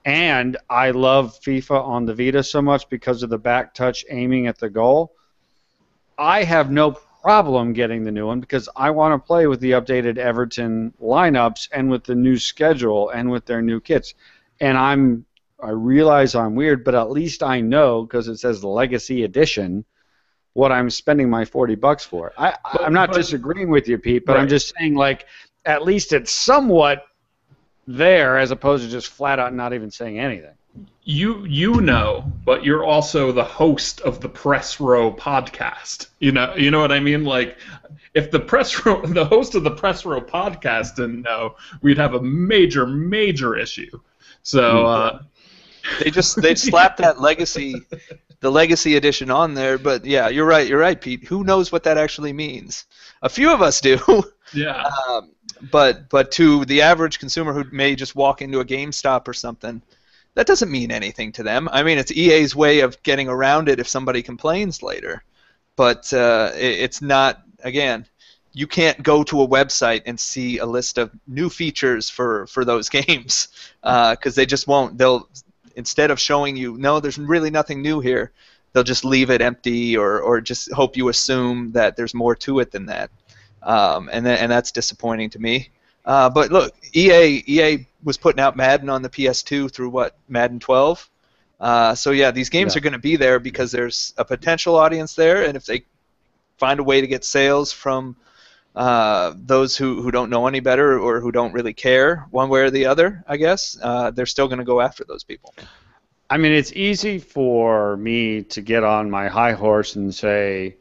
and I love FIFA on the Vita so much because of the back touch aiming at the goal. I have no problem getting the new one because I want to play with the updated Everton lineups and with the new schedule and with their new kits. And I realize I'm weird, but at least I know because it says Legacy Edition what I'm spending my $40 for. I'm not disagreeing with you, Pete, but right. I'm just saying, like, at least it's somewhat there as opposed to just flat out not even saying anything. You know, but you're also the host of the Press Row podcast. You know what I mean? Like, if the host of the Press Row podcast didn't know, we'd have a major issue. So they slapped that the legacy edition on there. But yeah, you're right, Pete. Who knows what that actually means? A few of us do. Yeah. But to the average consumer who may just walk into a GameStop or something, that doesn't mean anything to them. I mean, it's EA's way of getting around it if somebody complains later. But it's not, again, you can't go to a website and see a list of new features for those games because they just won't. Instead of showing you, no, there's really nothing new here, they'll just leave it empty or just hope you assume that there's more to it than that. And that's disappointing to me. But look, EA was putting out Madden on the PS2 through Madden 12. So yeah, these games are going to be there because there's a potential audience there, and if they find a way to get sales from those who don't know any better or who don't really care one way or the other, I guess, they're still going to go after those people. I mean, it's easy for me to get on my high horse and say,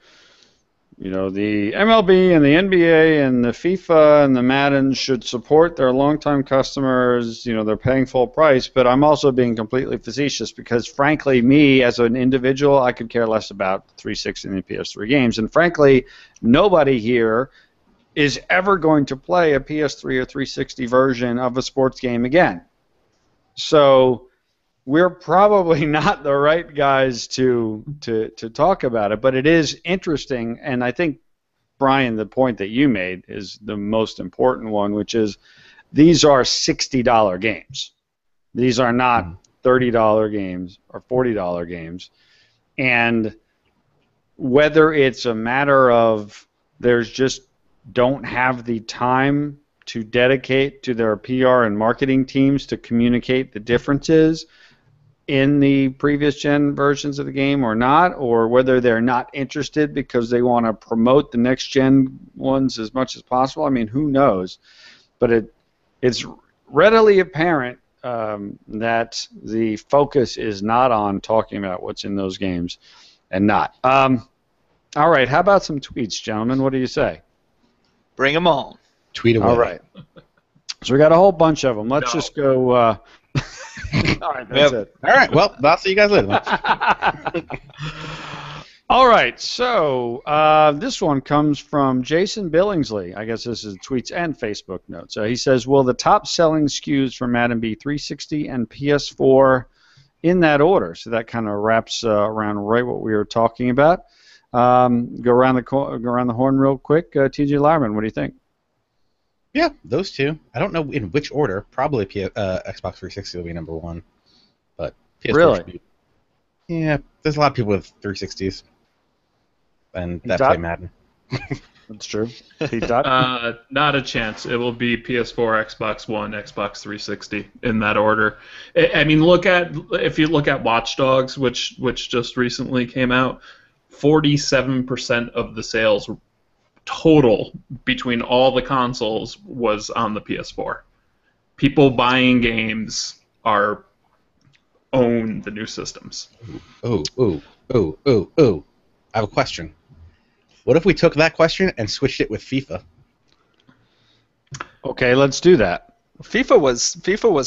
you know, the MLB and the NBA and the FIFA and the Madden should support their longtime customers. You know, they're paying full price, but I'm also being completely facetious because, frankly, me as an individual, I could care less about 360 and the PS3 games. And, frankly, nobody here is ever going to play a PS3 or 360 version of a sports game again. So we're probably not the right guys to talk about it, but it is interesting, and I think, Brian, the point that you made is the most important one, which is these are $60 games. These are not $30 games or $40 games. And whether it's a matter of there's just don't have the time to dedicate to their PR and marketing teams to communicate the differences in the previous gen versions of the game or not, or whether they're not interested because they want to promote the next gen ones as much as possible. I mean, who knows? But it's readily apparent that the focus is not on talking about what's in those games and not. All right, how about some tweets, gentlemen? What do you say? Bring them on. Tweet away. All right. So we got a whole bunch of them. Let's just go. All right, that's it. All right, well, I'll see you guys later. All right, so this one comes from Jason Billingsley. I guess this is tweets and Facebook notes. He says, will the top-selling SKUs for Madden be 360 and PS4 in that order? So that kind of wraps around right what we were talking about. Go around the horn real quick. TJ Lyman, what do you think? Yeah, those two. I don't know in which order. Probably Xbox 360 will be number one, but PS4 really? Yeah, there's a lot of people with 360s and that play Madden. That's true. Not a chance. It will be PS4, Xbox One, Xbox 360 in that order. I mean, if you look at Watch Dogs, which just recently came out, 47% of the sales total between all the consoles was on the PS4. People buying games own the new systems. Ooh. I have a question. What if we took that question and switched it with FIFA? Okay, let's do that. FIFA was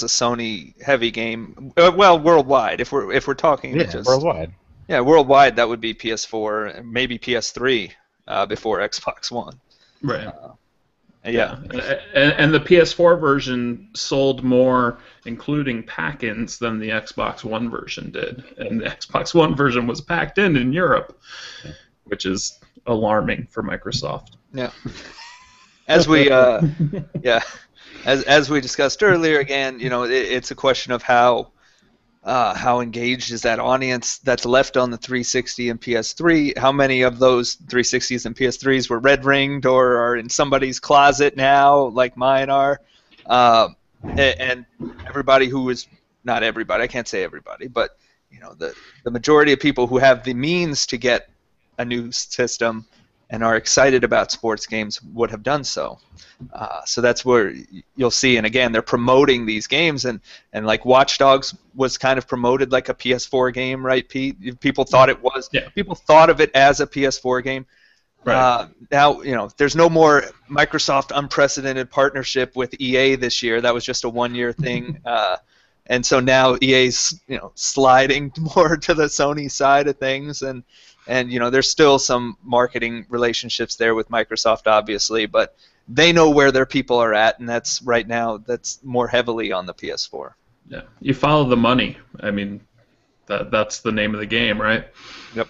a Sony heavy game. Well, worldwide. If we're talking worldwide. Yeah, worldwide that would be PS4, maybe PS3 before Xbox One. Right. Yeah. And the PS4 version sold more, including pack-ins, than the Xbox One version did. And the Xbox One version was packed in Europe, which is alarming for Microsoft. Yeah. as we yeah, as we discussed earlier, again, it's a question of how engaged is that audience that's left on the 360 and PS3? How many of those 360s and PS3s were red ringed or are in somebody's closet now, like mine are? And everybody who is, not everybody, I can't say everybody, but the majority of people who have the means to get a new system and are excited about sports games would have done so. So that's where you'll see, and again, they're promoting these games, and like Watch Dogs was kind of promoted like a PS4 game, right, Pete? People thought it was. Yeah. People thought of it as a PS4 game. Right. Now, there's no more Microsoft unprecedented partnership with EA this year. That was just a one-year thing. And so now EA's sliding more to the Sony side of things, and there's still some marketing relationships there with Microsoft, obviously, but they know where their people are at, and that's more heavily on the PS4. Yeah, you follow the money. I mean, that's the name of the game, right? Yep.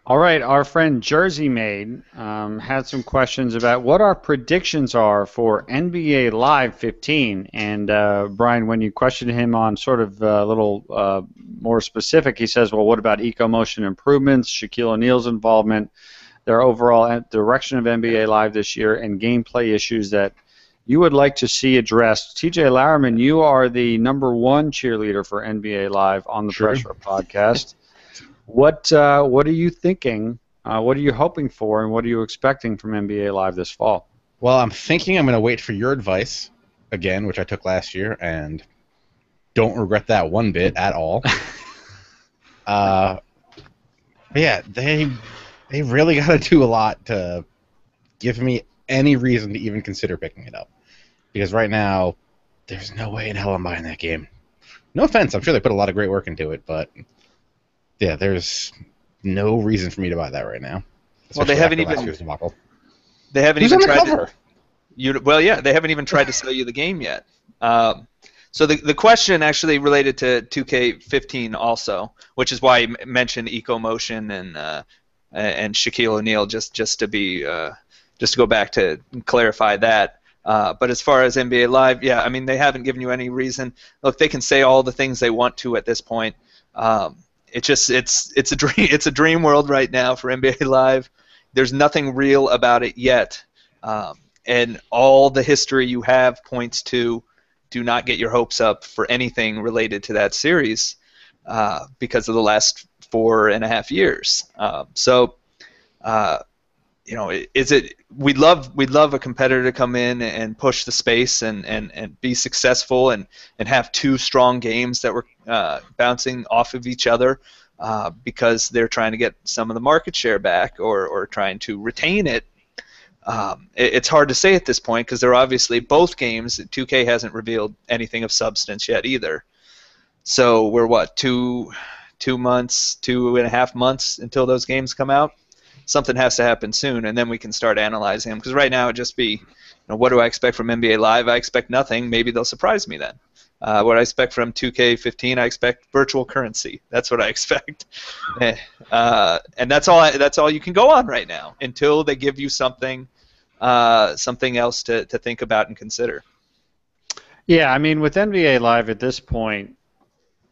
All right, our friend Jersey Maid had some questions about what our predictions are for NBA Live 15. And Brian, when you questioned him on sort of a little more specific, he says, well, what about eco-motion improvements, Shaquille O'Neal's involvement, their overall direction of NBA Live this year, and gameplay issues that you would like to see addressed? TJ Lowerman, you are the #1 cheerleader for NBA Live on the Press Row podcast. What are you thinking? What are you hoping for, and what are you expecting from NBA Live this fall? Well, I'm thinking I'm going to wait for your advice again, which I took last year, and don't regret that one bit at all. Yeah, they really got to do a lot to give me any reason to even consider picking it up, because right now there's no way in hell I'm buying that game. No offense, I'm sure they put a lot of great work into it, but yeah, there's no reason for me to buy that right now. Well, they haven't even Who's tried cover? they haven't even tried to sell you the game yet. So the question actually related to 2K15 also, which is why I mentioned eco-motion and Shaquille O'Neal just to go back to clarify that. But as far as NBA Live, yeah, I mean, they haven't given you any reason. Look, they can say all the things they want to at this point. It's a dream. It's a dream world right now for NBA Live. There's nothing real about it yet, and all the history you have points to do not get your hopes up for anything related to that series because of the last 4.5 years. We'd love a competitor to come in and push the space and be successful and have two strong games that were bouncing off of each other because they're trying to get some of the market share back or trying to retain it. It's hard to say at this point because they're obviously both games. 2K hasn't revealed anything of substance yet either. So we're what, 2.5 months until those games come out? Something has to happen soon, and then we can start analyzing them. Because right now it'd just be, what do I expect from NBA Live? I expect nothing. Maybe they'll surprise me then. What I expect from 2K15, I expect virtual currency. That's what I expect. And that's all you can go on right now until they give you something else to think about and consider. Yeah, I mean, with NBA Live at this point,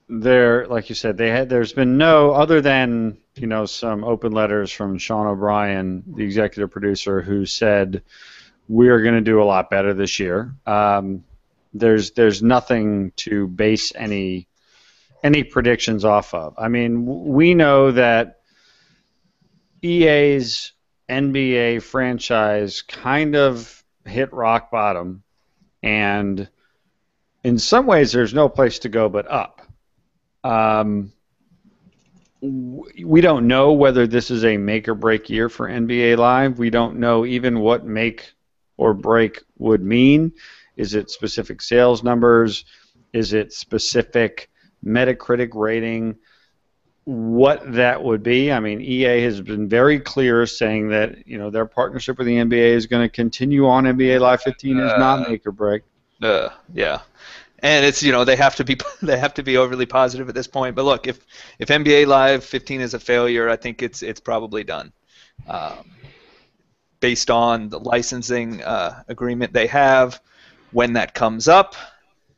like you said, there's been no, other than some open letters from Sean O'Brien, the executive producer, who said we're going to do a lot better this year. There's nothing to base any predictions off of. I mean, we know that EA's NBA franchise kind of hit rock bottom, and in some ways there's no place to go but up. We don't know whether this is a make or break year for NBA Live. We don't know even what make or break would mean. Is it specific sales numbers? Is it specific Metacritic rating? What that would be? I mean, EA has been very clear saying that their partnership with the NBA is going to continue on. NBA Live 15 is not make or break. Yeah. And it's they have to be overly positive at this point. But look, if NBA Live 15 is a failure, I think it's probably done. based on the licensing agreement they have, when that comes up,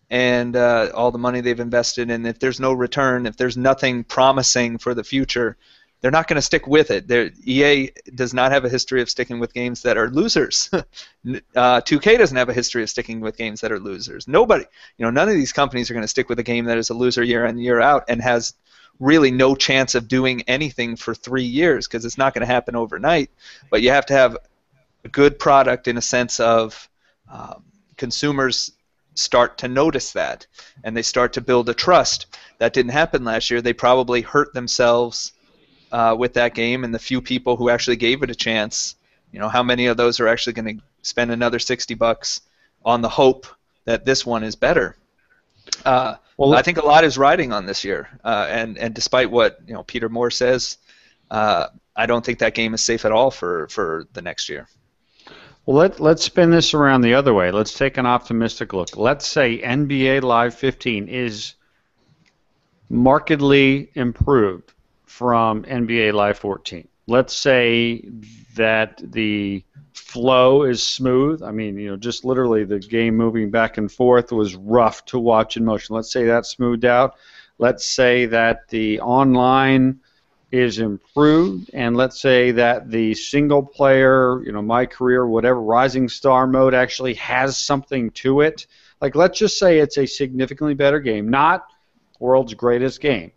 and all the money they've invested. And if there's no return, if there's nothing promising for the future, they're not going to stick with it. EA does not have a history of sticking with games that are losers. 2K doesn't have a history of sticking with games that are losers. Nobody, none of these companies are going to stick with a game that is a loser year in, year out, and has really no chance of doing anything for 3 years, because it's not going to happen overnight. But you have to have a good product in a sense of consumers start to notice that, and they start to build a trust. That didn't happen last year. They probably hurt themselves with that game, and the few people who actually gave it a chance, how many of those are actually going to spend another $60 on the hope that this one is better? Well, I think a lot is riding on this year, and despite what Peter Moore says, I don't think that game is safe at all for the next year. Well, let's spin this around the other way. Let's take an optimistic look. Let's say NBA Live 15 is markedly improved from NBA Live 14. Let's say that the flow is smooth. I mean, just literally the game moving back and forth was rough to watch in motion. Let's say that's smoothed out. Let's say that the online is improved, and let's say that the single player, My Career, whatever, Rising Star mode actually has something to it. Like, let's just say it's a significantly better game, not world's greatest game.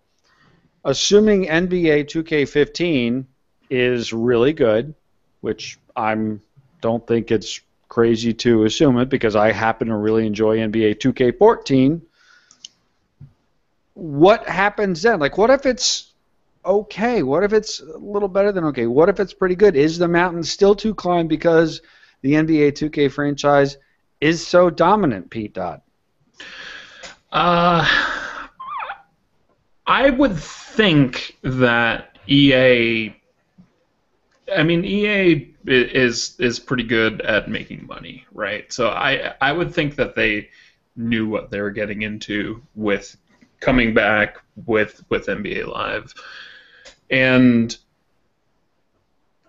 Assuming NBA 2K15 is really good, which I don't think it's crazy to assume it, because I happen to really enjoy NBA 2K14, what happens then? Like, what if it's okay? What if it's a little better than okay? What if it's pretty good? Is the mountain still to climb because the NBA 2K franchise is so dominant, Pete Dodd? I would think that EA is pretty good at making money, right? So I would think that they knew what they were getting into with coming back with NBA Live. And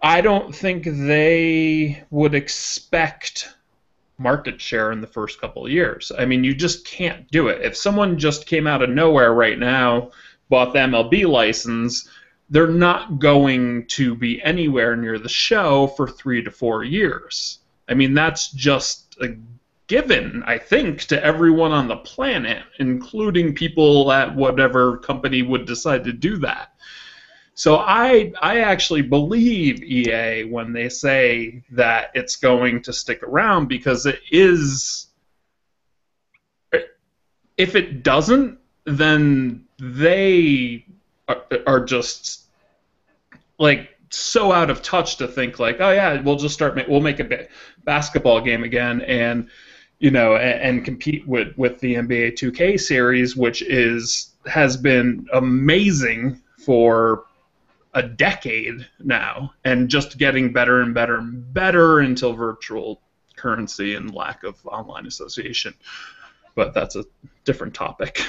I don't think they would expect market share in the first couple of years. I mean, you just can't do it. If someone just came out of nowhere right now, bought the MLB license, they're not going to be anywhere near the show for 3 to 4 years. I mean, that's just a given, I think, to everyone on the planet, including people at whatever company would decide to do that. So I actually believe EA when they say that it's going to stick around, because it is. If it doesn't, then they are just like so out of touch to think like, oh yeah, we'll make a basketball game again, and and compete with the NBA 2K series, which has been amazing for a decade now, and just getting better and better and better until virtual currency and lack of online association. But that's a different topic.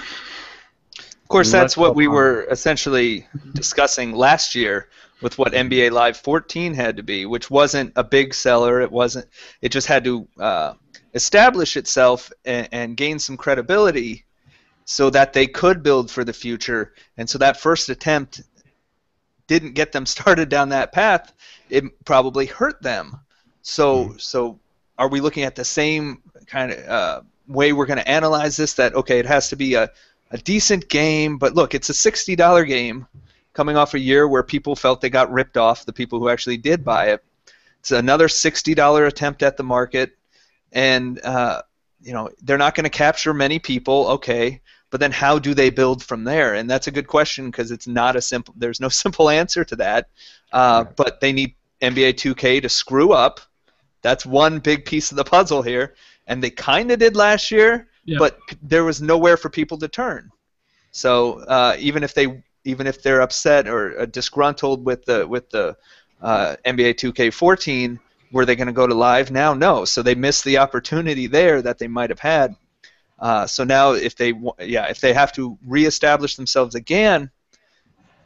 Of course, that's what we were essentially discussing last year with what NBA Live 14 had to be, which wasn't a big seller. It just had to establish itself and gain some credibility so that they could build for the future. And so that first attempt didn't get them started down that path. It probably hurt them. So are we looking at the same kind of way we're going to analyze this? That, okay, it has to be a decent game, but look, it's a $60 game coming off a year where people felt they got ripped off, the people who actually did buy it. It's another $60 attempt at the market, and they're not going to capture many people, okay, but then how do they build from there? And that's a good question, because there's no simple answer to that. But they need NBA 2K to screw up. That's one big piece of the puzzle here, and they kind of did last year. Yeah. But there was nowhere for people to turn. So even if they're upset or disgruntled with the NBA 2K14, were they going to go to live now? No. So they missed the opportunity there that they might have had. So now if they have to reestablish themselves again,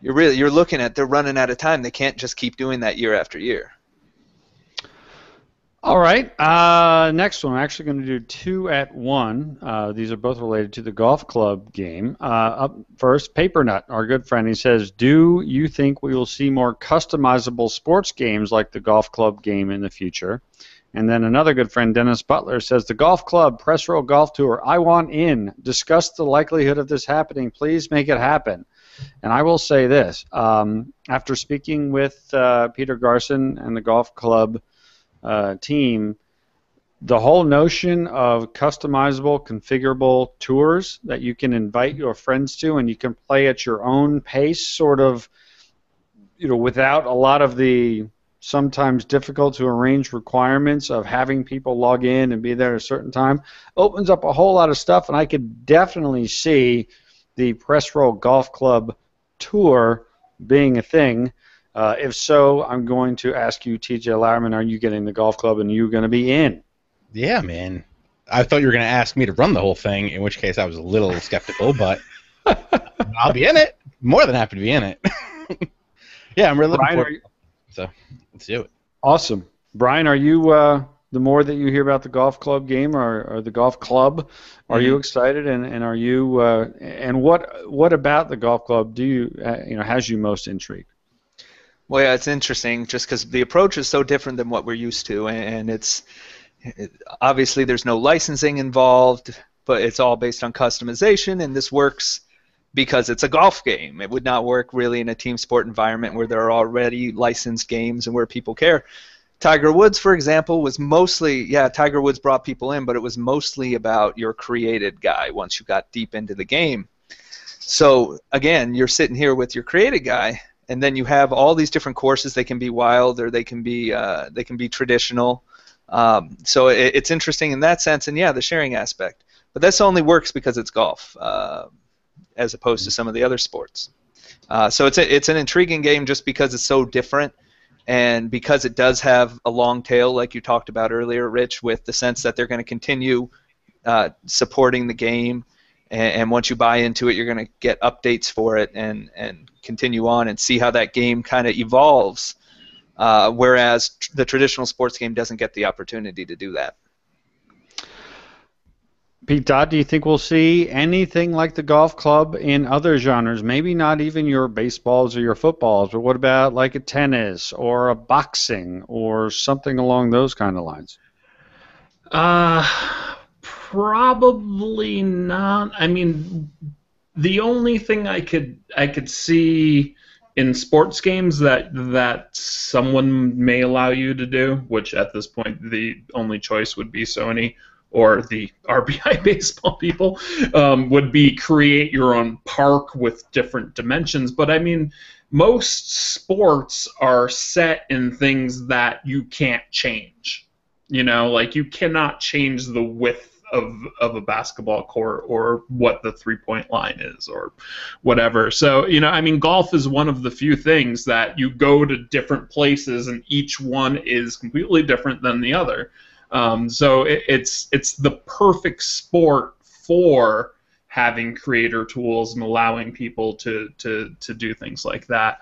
you're looking at they're running out of time. They can't just keep doing that year after year. All right. Next one. We're actually going to do two at one. These are both related to the golf club game. Up first, Paper Nut, our good friend. He says, "Do you think we will see more customizable sports games like the golf club game in the future?" And then another good friend, Dennis Butler, says, "The golf club Press Row Golf Tour. I want in. Discuss the likelihood of this happening. Please make it happen." And I will say this: after speaking with Peter Garson and the golf club team, the whole notion of customizable, configurable tours that you can invite your friends to and you can play at your own pace, sort of, without a lot of the sometimes difficult to arrange requirements of having people log in and be there at a certain time, opens up a whole lot of stuff. And I could definitely see the Press Row Golf Club tour being a thing. If so, I'm going to ask you, TJ Lauerman, are you getting the golf club and you going to be in? Yeah, man. I thought you were going to ask me to run the whole thing, in which case I was a little skeptical, but I'll be in it. More than happy to be in it. Yeah, I'm really looking forward. So let's do it. Awesome. Brian, are you, the more that you hear about the golf club game or the golf club, are you excited? And are you, and what about the golf club do you, has you most intrigued? Well, yeah, it's interesting just because the approach is so different than what we're used to, and obviously there's no licensing involved, but it's all based on customization, and this works because it's a golf game. It would not work really in a team sport environment where there are already licensed games and where people care. Tiger Woods, for example, was mostly, Tiger Woods brought people in, but it was mostly about your created guy once you got deep into the game. So, again, you're sitting here with your created guy, and then you have all these different courses. They can be wild or they can be traditional. So it's interesting in that sense, and the sharing aspect. But this only works because it's golf, as opposed to some of the other sports. So it's an intriguing game just because it's so different, and because it does have a long tail, like you talked about earlier, Rich, with the sense that they're going to continue supporting the game. And once you buy into it, you're going to get updates for it and continue on and see how that game kind of evolves, whereas the traditional sports game doesn't get the opportunity to do that. Pete Dodd, do you think we'll see anything like the golf club in other genres? Maybe not even your baseballs or your footballs, but what about like a tennis or a boxing or something along those kind of lines? Probably not. I mean, the only thing I could see in sports games that someone may allow you to do, which at this point the only choice would be Sony or the RBI baseball people, would be create your own park with different dimensions. But I mean, most sports are set in things that you can't change. Like you cannot change the width of a basketball court or what the three-point line is or whatever. So, I mean, golf is one of the few things that you go to different places and each one is completely different than the other. So it's the perfect sport for having creator tools and allowing people to do things like that.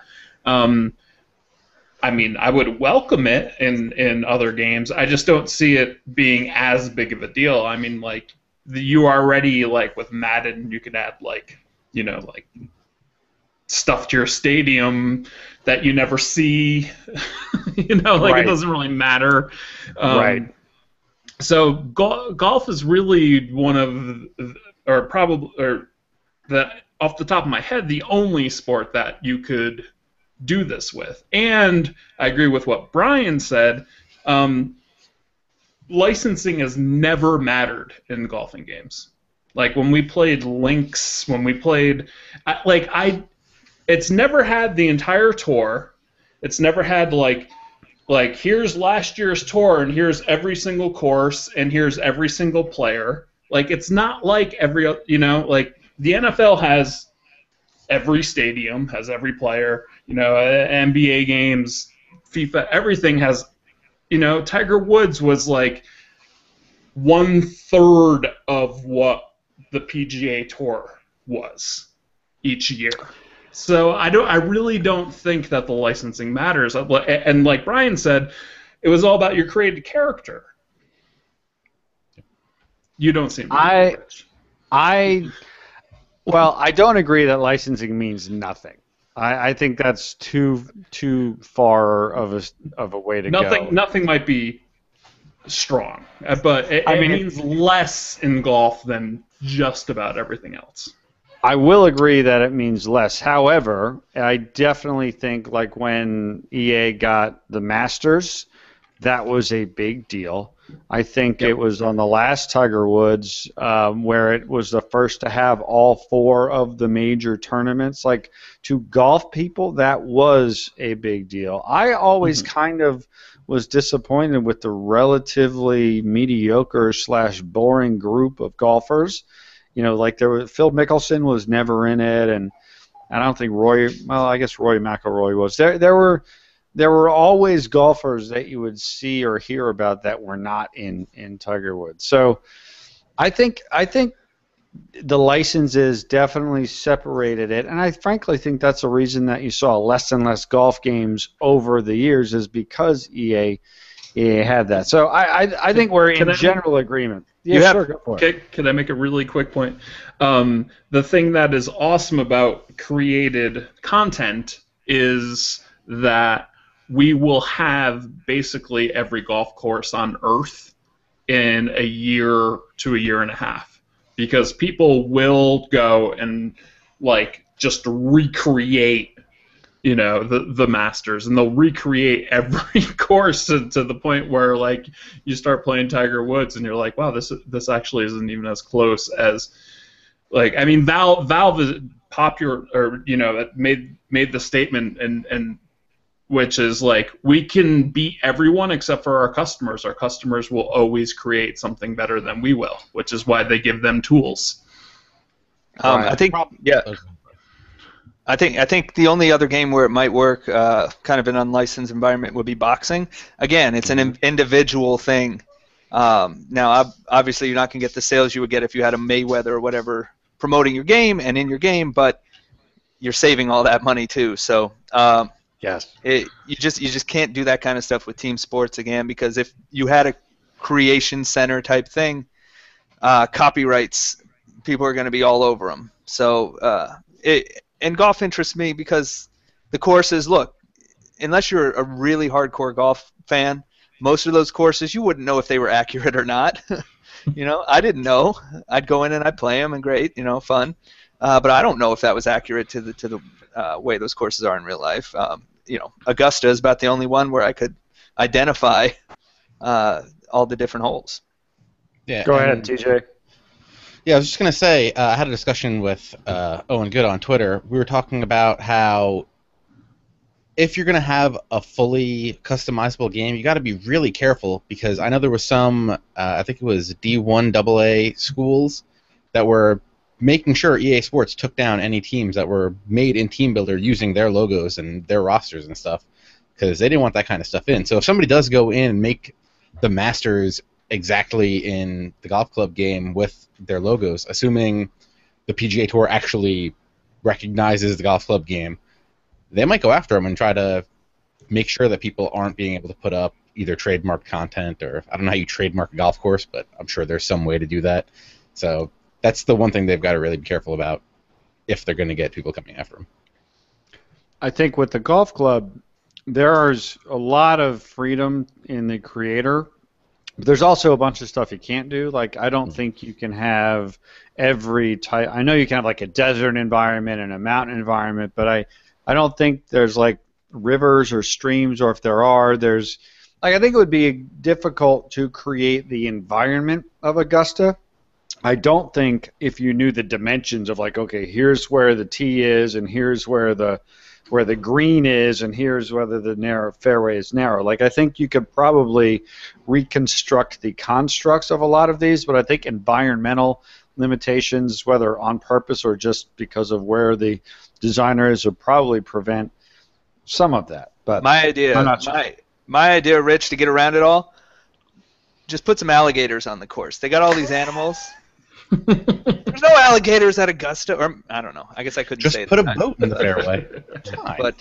I mean, I would welcome it in other games. I just don't see it being as big of a deal. I mean, like, you already, like, with Madden, you could add, like, stuff to your stadium that you never see. It doesn't really matter. Right. So golf is really one of, off the top of my head, the only sport that you could do this with. And I agree with what Brian said. Licensing has never mattered in golfing games. Like when we played links, it's never had the entire tour. It's never had like here's last year's tour and here's every single course and here's every single player. Like it's not like like the NFL has every stadium, has every player, NBA games, FIFA, everything has, Tiger Woods was like 1/3 of what the PGA Tour was each year. So I really don't think that the licensing matters. And like Brian said, It was all about your created character. You don't seem to I- be rich. Well, I don't agree that licensing means nothing. I think that's too far of a way to go. Nothing might be strong, but I it mean, means less in golf than just about everything else. I will agree that it means less. However, I definitely think like when EA got the Masters, that was a big deal. I think it was on the last Tiger Woods where it was the first to have all four of the major tournaments. Like to golf people, that was a big deal. I always kind of was disappointed with the relatively mediocre / boring group of golfers. You know, like Phil Mickelson was never in it, and I don't think I guess Rory McIlroy was. There were always golfers that you would see or hear about that were not in Tiger Woods. So I think the licenses definitely separated it, and I frankly think that's the reason that you saw less and less golf games over the years is because EA had that. So I think we're in general agreement. Yeah, sure, go for it. Can I make a really quick point? The thing that is awesome about created content is that we will have basically every golf course on Earth in a year to a year and a half, because people will go and like just recreate, you know, the Masters, and they'll recreate every course to the point where like you start playing Tiger Woods and you're like, wow, this actually isn't even as close as, like, I mean, Valve is popular, or you know, made the statement and which is like, we can beat everyone except for our customers. Our customers will always create something better than we will, which is why they give them tools. I think the only other game where it might work, kind of an unlicensed environment, would be boxing. Again, it's an individual thing. Now, obviously, you're not going to get the sales you would get if you had a Mayweather or whatever promoting your game and in your game, but you're saving all that money too. So yes, you just can't do that kind of stuff with team sports again, because if you had a creation center type thing, copyrights, people are going to be all over them. So and golf interests me because the courses, look, unless you're a really hardcore golf fan, most of those courses you wouldn't know if they were accurate or not. You know, I didn't know. I'd go in and I'd play them, and great, you know, fun. But I don't know if that was accurate to the way those courses are in real life. You know, Augusta is about the only one where I could identify all the different holes. Yeah. Go ahead, TJ. Yeah, I was just going to say, I had a discussion with Owen Good on Twitter. We were talking about how if you're going to have a fully customizable game, you got to be really careful, because I know there was some, I think it was D1 AA schools that were making sure EA Sports took down any teams that were made in Team Builder using their logos and their rosters and stuff, because they didn't want that kind of stuff in. So if somebody does go in and make the Masters exactly in the golf club game with their logos, assuming the PGA Tour actually recognizes the golf club game, they might go after them and try to make sure that people aren't being able to put up either trademark content, or I don't know how you trademark a golf course, but I'm sure there's some way to do that. So that's the one thing they've got to really be careful about if they're going to get people coming after them. I think with the golf club, there's a lot of freedom in the creator. But there's also a bunch of stuff you can't do. Like, I don't think you can have every type. I know you can have like a desert environment and a mountain environment, but I don't think there's like rivers or streams, or if there are, there's like, I think it would be difficult to create the environment of Augusta. I don't think if you knew the dimensions of like, okay, here's where the tee is, and here's where the green is, and here's whether the narrow fairway is narrow. Like, I think you could probably reconstruct the constructs of a lot of these, but I think environmental limitations, whether on purpose or just because of where the designer is, would probably prevent some of that. But my idea, Rich, to get around it all, just put some alligators on the course. They got all these animals. There's no alligators at Augusta, or I don't know. I guess I couldn't Just say put a that. boat in the fairway. It's fine. But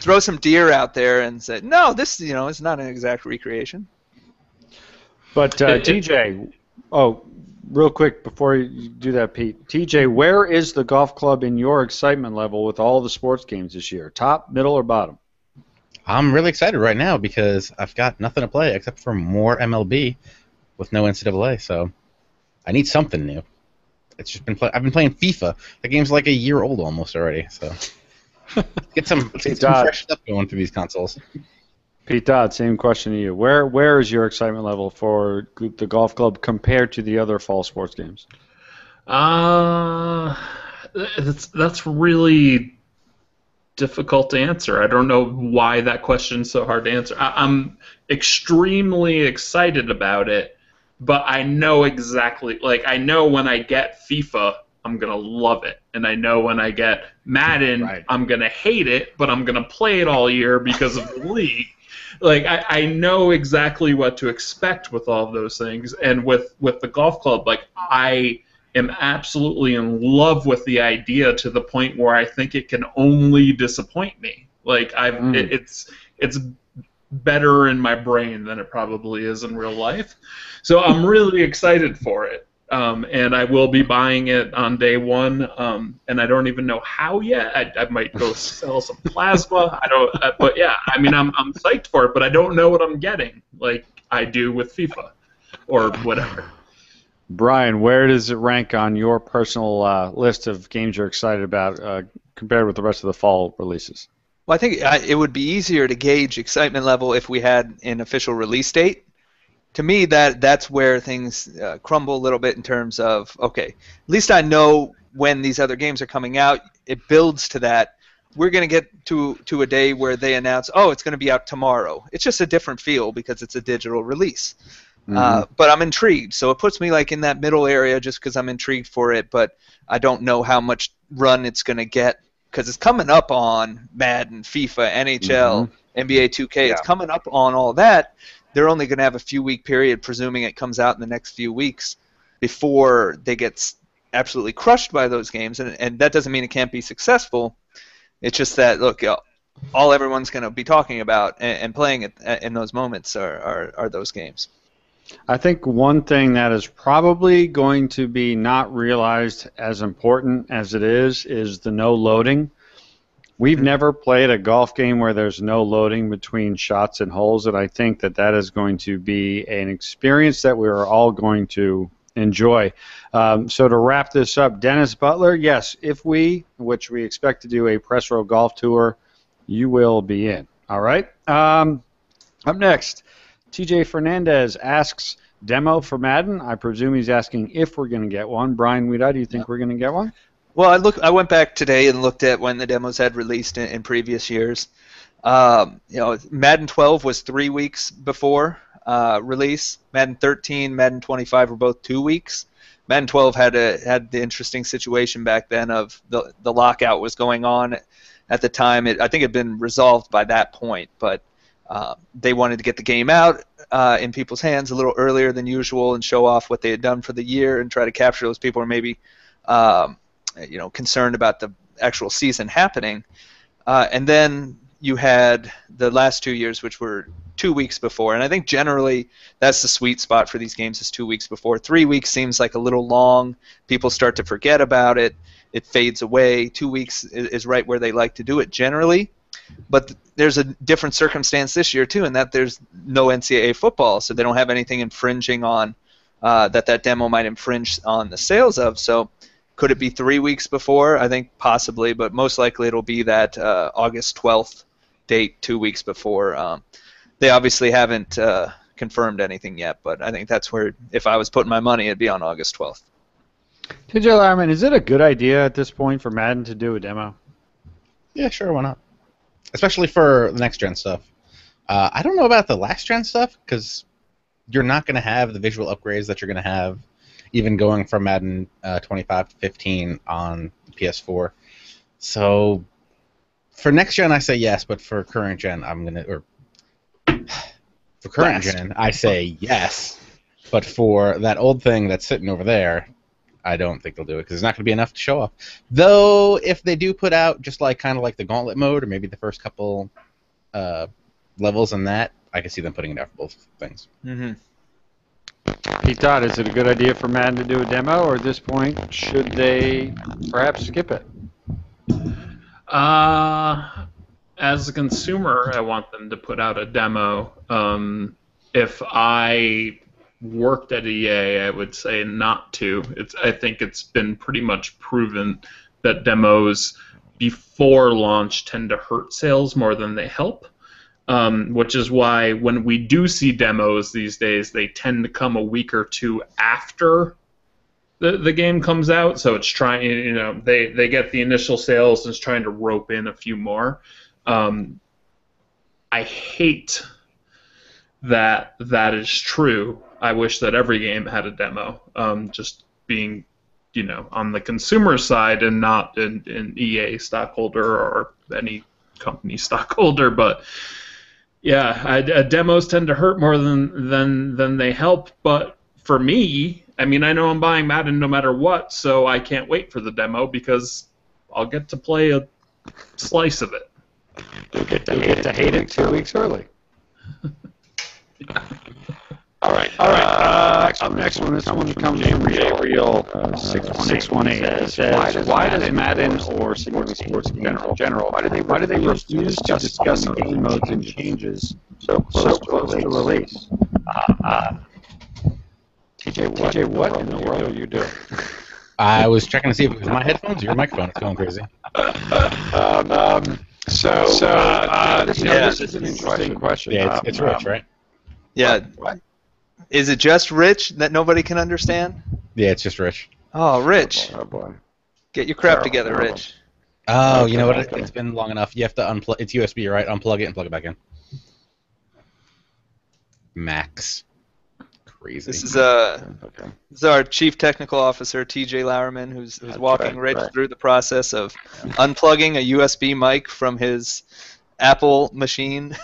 throw some deer out there and say, no, this it's not an exact recreation. But TJ, real quick before you do that, Pete. TJ, where is the golf club in your excitement level with all the sports games this year? Top, middle, or bottom? I'm really excited right now because I've got nothing to play except for more MLB with no NCAA, so I need something new. It's just been I've been playing FIFA. The game's like a year old almost already, so get some fresh stuff going for these consoles. Pete Dodd, same question to you. Where is your excitement level for the golf club compared to the other fall sports games? That's really difficult to answer. I don't know why that question's so hard to answer. I'm extremely excited about it, but I know exactly, I know when I get FIFA, I'm going to love it. And I know when I get Madden, right, I'm going to hate it, but I'm going to play it all year because of the league. I know exactly what to expect with all of those things. And with the golf club, I am absolutely in love with the idea to the point where I think it can only disappoint me. It's better in my brain than it probably is in real life. So I'm really excited for it. And I will be buying it on day one, and I don't even know how yet. I might go sell some plasma. But yeah, I mean, I'm psyched for it, but I don't know what I'm getting, like I do with FIFA or whatever. Brian, where does it rank on your personal list of games you're excited about compared with the rest of the fall releases? Well, I think it would be easier to gauge excitement level if we had an official release date. To me, that's where things crumble a little bit in terms of, okay, at least I know when these other games are coming out. It builds to that. We're going to get to a day where they announce, oh, it's going to be out tomorrow. It's just a different feel because it's a digital release. Mm-hmm. But I'm intrigued, so it puts me in that middle area just because I'm intrigued for it, but I don't know how much run it's going to get because it's coming up on Madden, FIFA, NHL, NBA 2K. Yeah. It's coming up on all that. They're only going to have a few-week period, presuming it comes out in the next few weeks, before they get absolutely crushed by those games. And that doesn't mean it can't be successful. It's just that, look, all everyone's going to be talking about and playing it in those moments are those games. I think one thing that is probably going to be not realized as important as it is the no loading. We've never played a golf game where there's no loading between shots and holes, and I think that is going to be an experience that we are all going to enjoy. So to wrap this up, Dennis Butler, yes, which we expect to do a Press Row golf tour, you will be in. All right? Up next, TJ Fernandez asks, demo for Madden. I presume he's asking if we're going to get one. Brian Weeda, do you think we're going to get one? Well, I went back today and looked at when the demos had released in previous years. Madden 12 was 3 weeks before release. Madden 13, Madden 25 were both 2 weeks. Madden 12 had the interesting situation back then of the lockout was going on at the time. I think it had been resolved by that point, but they wanted to get the game out in people's hands a little earlier than usual and show off what they had done for the year and try to capture those people who are maybe concerned about the actual season happening. And then you had the last 2 years, which were 2 weeks before. And I think generally that's the sweet spot for these games is 2 weeks before. 3 weeks seems like a little long. People start to forget about it. It fades away. 2 weeks is right where they like to do it generally. But there's a different circumstance this year, too, in that there's no NCAA football, so they don't have anything infringing on that demo might infringe on the sales of. So could it be 3 weeks before? I think possibly, but most likely it'll be that August 12th date, 2 weeks before. They obviously haven't confirmed anything yet, but I think that's where, if I was putting my money, it'd be on August 12th. TJ Larman, is it a good idea at this point for Madden to do a demo? Yeah, sure, why not? Especially for the next-gen stuff. I don't know about the last-gen stuff, because you're not going to have the visual upgrades that you're going to have even going from Madden 25 to 15 on PS4. So for next-gen, I say yes, but for current-gen, I say yes. But for that old thing that's sitting over there, I don't think they'll do it because there's not going to be enough to show off. Though, if they do put out just like kind of like the Gauntlet mode, or maybe the first couple levels in that, I can see them putting it out for both things. Mm-hmm. Pete Todd, is it a good idea for Madden to do a demo, or at this point, should they perhaps skip it? As a consumer, I want them to put out a demo. If I worked at EA, I would say not to. I think it's been pretty much proven that demos before launch tend to hurt sales more than they help. Which is why when we do see demos these days, they tend to come a week or two after the game comes out. So it's trying, they get the initial sales and it's trying to rope in a few more. I hate that is true. I wish that every game had a demo. Just being, on the consumer side and not an EA stockholder or any company stockholder, but. Yeah, demos tend to hurt more than they help. But for me, I know I'm buying Madden no matter what, so I can't wait for the demo because I'll get to play a slice of it. You'll get to hate it 2 weeks early. All right. Next one. This one comes from Real 618. It says, why does Madden or sports in general, why do they refuse to discuss game modes and changes so close to release? TJ, what in the world are you doing? I was checking to see if it was my headphones or your microphone. It's going crazy. This is an interesting question. Yeah, it's Rich, right? Yeah. What? Is it just Rich that nobody can understand? Yeah, it's just Rich. Oh, Rich. Oh, boy. Get your crap together, Rich. Oh, Okay, you know what? okay. It's been long enough. You have to unplug. It's USB, right? Unplug it and plug it back in. Max. Crazy. This is Okay. This is our Chief Technical Officer, TJ Lowerman, who's walking Rich through the process of unplugging a USB mic from his Apple machine.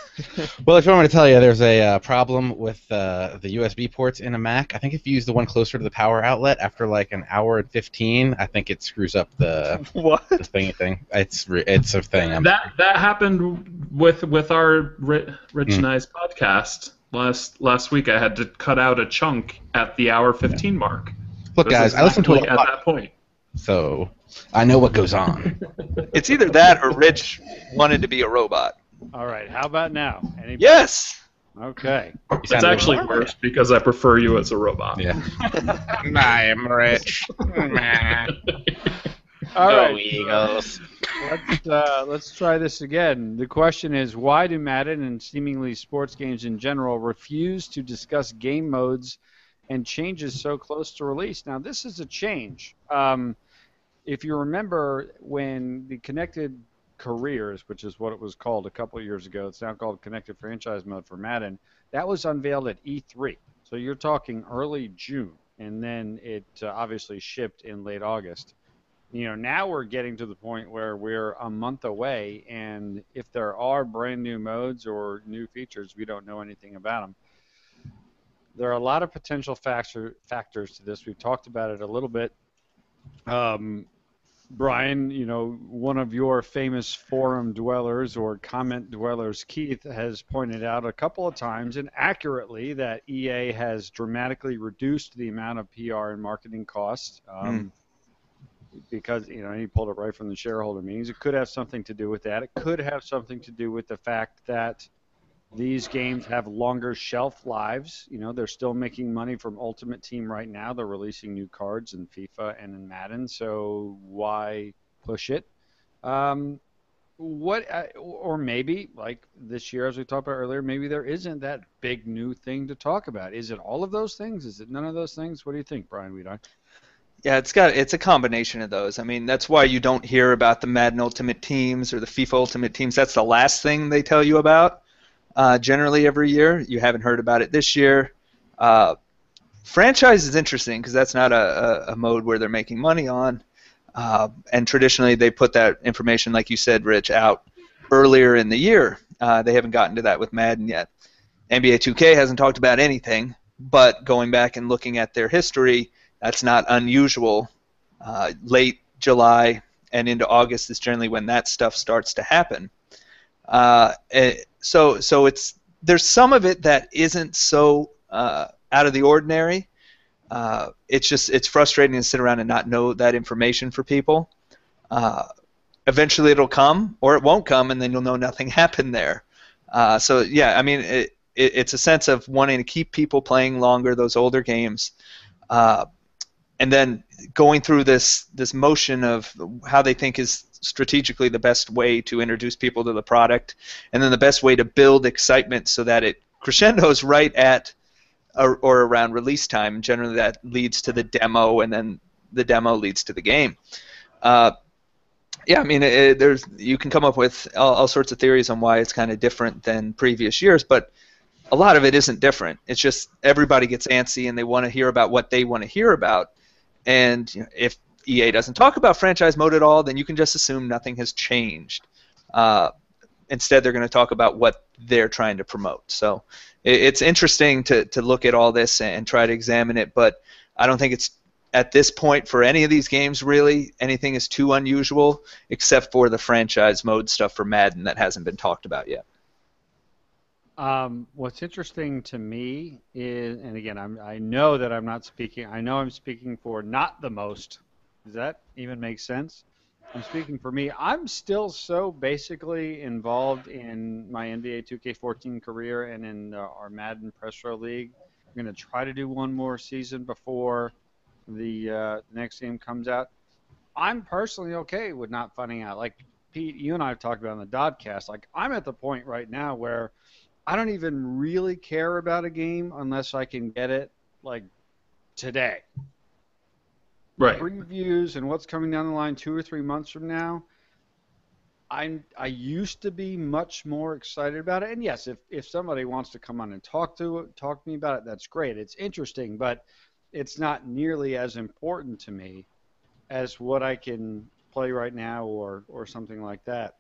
Well, if you want me to tell you, there's a problem with the USB ports in a Mac. I think if you use the one closer to the power outlet, after like an hour and 15, I think it screws up the What? the thingy thing. It's a thing. That happened with our Rich and I's podcast last week. I had to cut out a chunk at the hour 15 mark. Look, guys, I listened to it at that point. So I know what goes on. It's either that or Rich wanted to be a robot. All right. How about now? Anybody? Yes! Okay. It's actually worse because I prefer you as a robot. Yeah. I'm Rich. All right. Eagles. Let's try this again. The question is, why do Madden and seemingly sports games in general refuse to discuss game modes and changes so close to release? Now, this is a change. If you remember when the Connected Careers, which is what it was called a couple of years ago, it's now called Connected Franchise Mode for Madden, that was unveiled at E3. So you're talking early June, and then it obviously shipped in late August. Now we're getting to the point where we're a month away, and if there are brand new modes or new features, we don't know anything about them. There are a lot of potential factors to this. We've talked about it a little bit. Brian, one of your famous forum dwellers or comment dwellers, Keith, has pointed out a couple of times, and accurately, that EA has dramatically reduced the amount of PR and marketing costs. Because, he pulled it right from the shareholder meetings. It could have something to do with that. It could have something to do with the fact that these games have longer shelf lives. They're still making money from Ultimate Team right now. They're releasing new cards in FIFA and in Madden, so why push it? Or maybe, like this year, as we talked about earlier, maybe there isn't that big new thing to talk about. Is it all of those things? Is it none of those things? What do you think, Brian Weedon? Yeah, it's a combination of those. That's why you don't hear about the Madden Ultimate Teams or the FIFA Ultimate Teams. That's the last thing they tell you about. Generally every year. You haven't heard about it this year. Franchise is interesting because that's not a mode where they're making money on. And traditionally they put that information, like you said, Rich, out earlier in the year. They haven't gotten to that with Madden yet. NBA 2K hasn't talked about anything, but going back and looking at their history, That's not unusual. Late July and into August is generally when that stuff starts to happen. So there's some of it that isn't so out of the ordinary. It's frustrating to sit around and not know that information for people. Eventually it'll come, or it won't come, and then you'll know nothing happened there. So yeah, I mean, it's a sense of wanting to keep people playing longer, those older games, and then going through this motion of how they think is strategically the best way to introduce people to the product, and then the best way to build excitement so that it crescendos right at or around release time. Generally that leads to the demo, and then the demo leads to the game. Yeah, I mean, you can come up with all sorts of theories on why it's kind of different than previous years, but a lot of it isn't different. It's just everybody gets antsy and they want to hear about what they want to hear about. And if EA doesn't talk about franchise mode at all, then you can just assume nothing has changed. Instead, they're going to talk about what they're trying to promote. So it's interesting to look at all this and try to examine it, but I don't think it's, at this point, for any of these games, really, anything is too unusual, except for the franchise mode stuff for Madden that hasn't been talked about yet. What's interesting to me is, and again, I know that I'm not speaking, I know I'm speaking for not the most. Does that even make sense? I'm speaking for me. I'm still so basically involved in my NBA 2K14 career and in our Madden Press Row League. I'm going to try to do one more season before the next game comes out. I'm personally okay with not finding out. Like, Pete, you and I have talked about on the Dodcast, like, I'm at the point right now where I don't even really care about a game unless I can get it, like, today. Right. Previews and what's coming down the line 2 or 3 months from now, I used to be much more excited about it. And yes, if somebody wants to come on and talk to me about it, that's great. It's interesting, but it's not nearly as important to me as what I can play right now or something like that.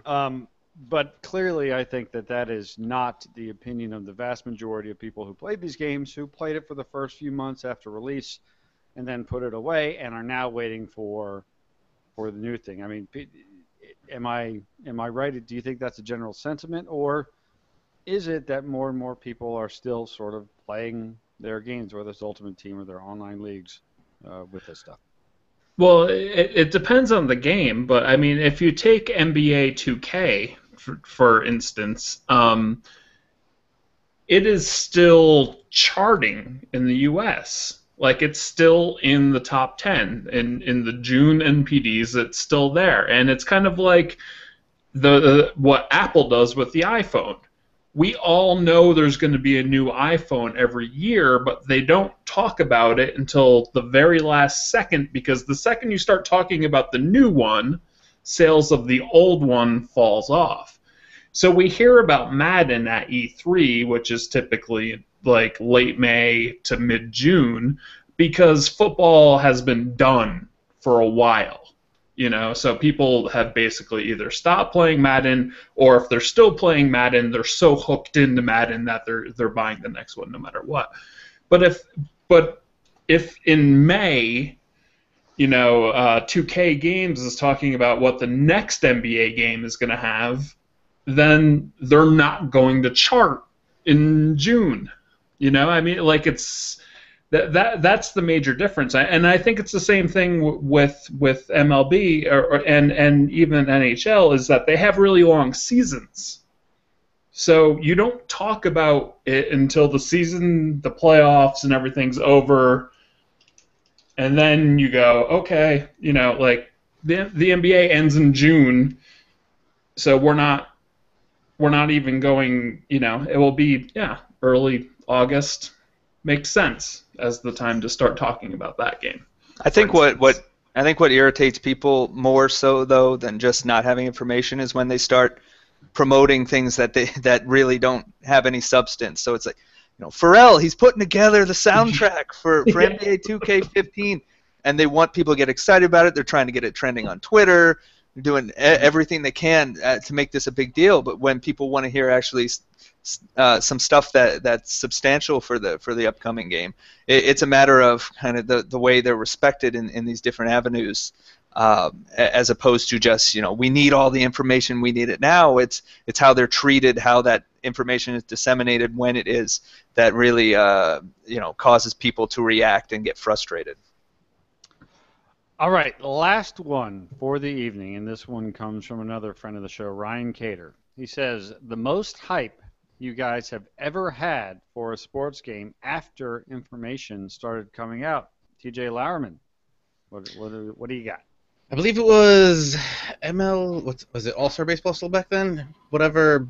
But clearly I think that is not the opinion of the vast majority of people who played these games, who played it for the first few months after release and then put it away and are now waiting for the new thing. I mean, am I right? Do you think that's a general sentiment, or is it that more and more people are still sort of playing their games, whether it's Ultimate Team or their online leagues, with this stuff? Well, it depends on the game, but I mean, if you take NBA 2K, for instance, it is still charting in the U.S. Like, it's still in the top 10. In the June NPDs, it's still there. And it's kind of like what Apple does with the iPhone. We all know there's going to be a new iPhone every year, but they don't talk about it until the very last second, because the second you start talking about the new one, sales of the old one falls off. So we hear about Madden at E3, which is typically like late May to mid-June, because football has been done for a while. So people have basically either stopped playing Madden, or if they're still playing Madden, they're so hooked into Madden that they're buying the next one no matter what. But if in May, 2K Games is talking about what the next NBA game is going to have, then they're not going to chart in June. I mean, like, it's that's the major difference, and I think it's the same thing with MLB and even NHL, is that they have really long seasons. So you don't talk about it until the season, the playoffs, and everything's over, and then you go, okay, like the NBA ends in June, so we're not even going. It will be early August. Makes sense as the time to start talking about that game. I think what irritates people more so, though, than just not having information is when they start promoting things that really don't have any substance. So it's like, Pharrell, he's putting together the soundtrack for NBA 2K15, and they want people to get excited about it. They're trying to get it trending on Twitter. everything they can to make this a big deal. But when people want to hear actually some stuff that's substantial for the upcoming game, it's a matter of kind of the way they're respected in these different avenues, as opposed to just, we need all the information, we need it now. It's how they're treated, how that information is disseminated, when it is, that really causes people to react and get frustrated. All right, last one for the evening, and this one comes from another friend of the show, Ryan Cater. He says, the most hype you guys have ever had for a sports game after information started coming out. TJ Lowerman, what do you got? I believe it was was it All-Star Baseball still back then? Whatever,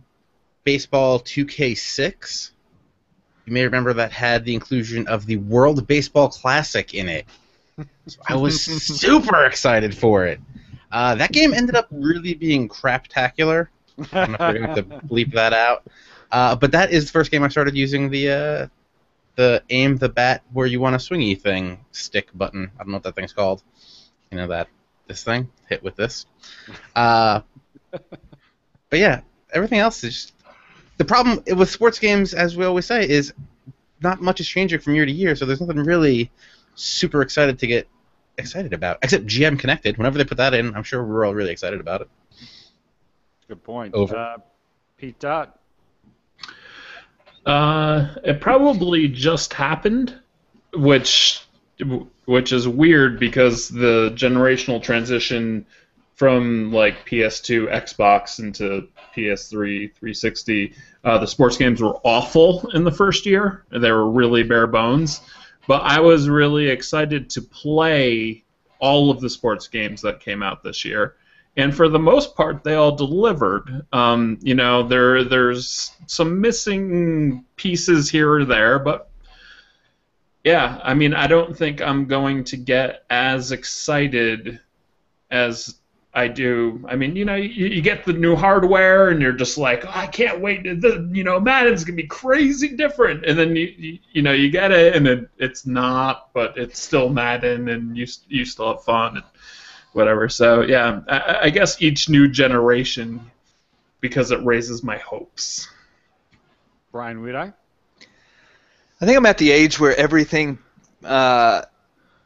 Baseball 2K6. You may remember that had the inclusion of the World Baseball Classic in it. So I was super excited for it. That game ended up really being craptacular. I don't know if we're going to have to bleep that out. But that is the first game I started using the aim the bat where you want a swingy thing stick button. I don't know what that thing's called. You know, this thing, hit with this. But yeah, everything else is just, the problem with sports games, as we always say, is not much is changing from year to year, so there's nothing really super excited to get excited about, except GM Connected. Whenever they put that in, I'm sure we're all really excited about it. Good point. Over. Pete Dot. It probably just happened, which is weird because the generational transition from like PS2, Xbox into PS3, 360, the sports games were awful in the first year. They were really bare bones. But I was really excited to play all of the sports games that came out this year. And for the most part, they all delivered. There's some missing pieces here or there, but yeah, I mean, I don't think I'm going to get as excited as I do. I mean, you get the new hardware, and you're just like, oh, I can't wait. Madden's gonna be crazy different, and then you get it, and it's not, but it's still Madden, and you still have fun and whatever. So yeah, I guess each new generation, because it raises my hopes. Brian, would I think I'm at the age where everything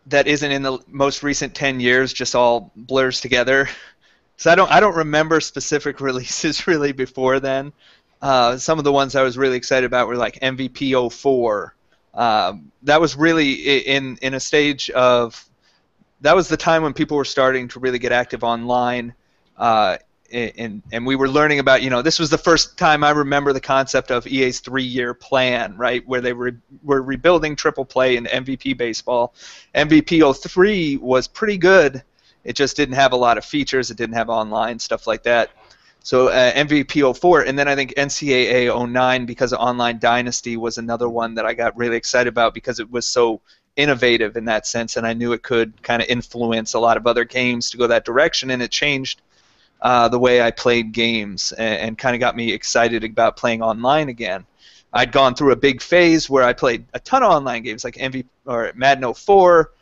that isn't in the most recent 10 years just all blurs together. So I don't remember specific releases really before then. Some of the ones I was really excited about were like MVP 04. That was really in a stage of, that was the time when people were starting to really get active online. And we were learning about, this was the first time I remember the concept of EA's 3-year plan, right, where they were rebuilding triple play and MVP baseball. MVP 03 was pretty good. It just didn't have a lot of features. It didn't have online stuff like that. So MVP 04, and then I think NCAA 09, because of Online Dynasty, was another one that I got really excited about because it was so innovative in that sense, and I knew it could kind of influence a lot of other games to go that direction, and it changed the way I played games and kind of got me excited about playing online again. I'd gone through a big phase where I played a ton of online games like Madden 04,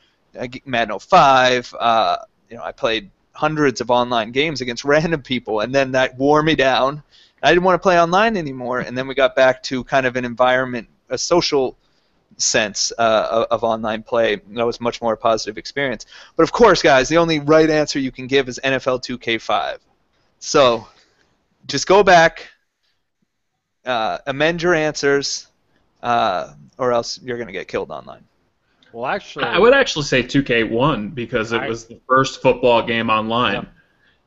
Madden 05. I played hundreds of online games against random people, and then that wore me down. I didn't want to play online anymore, and then we got back to kind of an environment, a social sense of online play. That was much more a positive experience. But of course, guys, the only right answer you can give is NFL 2K5. So just go back, amend your answers, or else you're going to get killed online. Well, actually, I would actually say 2K1 because it was the first football game online.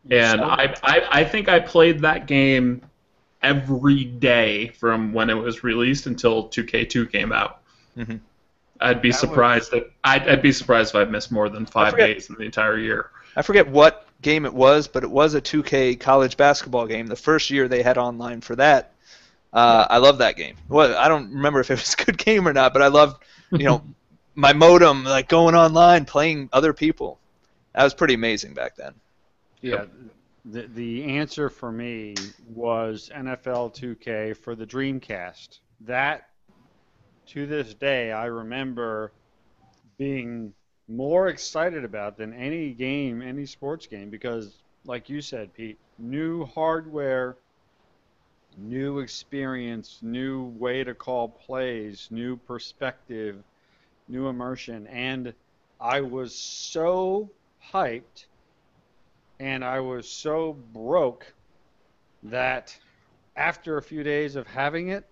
Yeah. And I think I played that game every day from when it was released until 2K2 came out. Mm-hmm. I'd be surprised if I missed more than 5 days in the entire year. I forget what game it was, but it was a 2K college basketball game. The first year they had online for that. I love that game. Well, I don't remember if it was a good game or not, but I loved, my modem, like going online, playing other people. That was pretty amazing back then. Yeah, the answer for me was NFL 2K for the Dreamcast. That, to this day, I remember being more excited about than any game, any sports game, because like you said, Pete, new hardware, new experience, new way to call plays, new perspective, new immersion. And I was so hyped and I was so broke that after a few days of having it,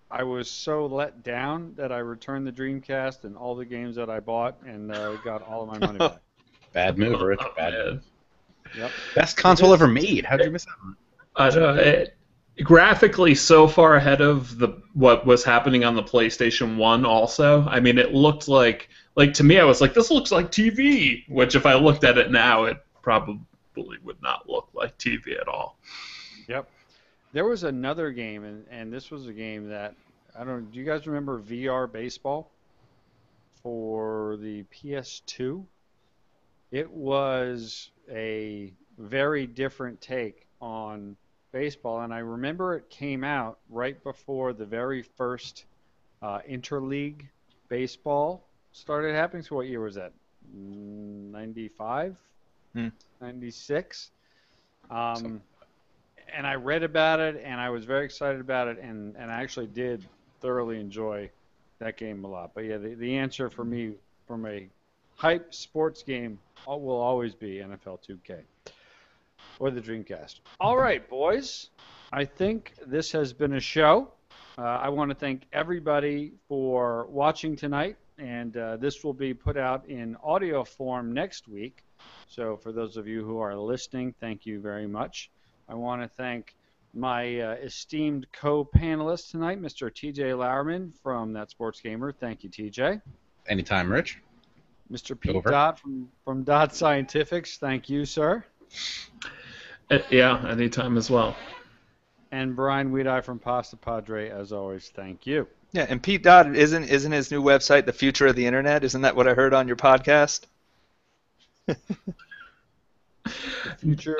I was so let down that I returned the Dreamcast and all the games that I bought and got all of my money back. Bad move, Rich. Oh, Bad man. move. Yep. Best console ever made. How'd you miss that one? I don't know, graphically so far ahead of what was happening on the PlayStation 1 also. I mean, it looked like to me I was like, this looks like TV, which if I looked at it now, it probably would not look like TV at all. Yep. There was another game, and this was a game that, I don't, do you guys remember VR Baseball for the PS2? It was a very different take on baseball, and I remember it came out right before the very first interleague baseball started happening. So what year was that? 95? Hmm. 96? And I read about it, and I was very excited about it, and I actually did thoroughly enjoy that game a lot. But yeah, the answer for me from a hype sports game will always be NFL 2K or the Dreamcast. All right, boys. I think this has been a show. I want to thank everybody for watching tonight, and this will be put out in audio form next week. So for those of you who are listening, thank you very much. I want to thank my esteemed co-panelist tonight, Mr. TJ Lowerman from That Sports Gamer. Thank you, TJ. Anytime, Rich. Mr. Pete Dodd from Dodd Scientifics. Thank you, sir. Yeah, anytime as well. And Brian Weedeye from Pasta Padre, as always, thank you. Yeah, and Pete Dodd isn't his new website the future of the internet? Isn't that what I heard on your podcast? The future.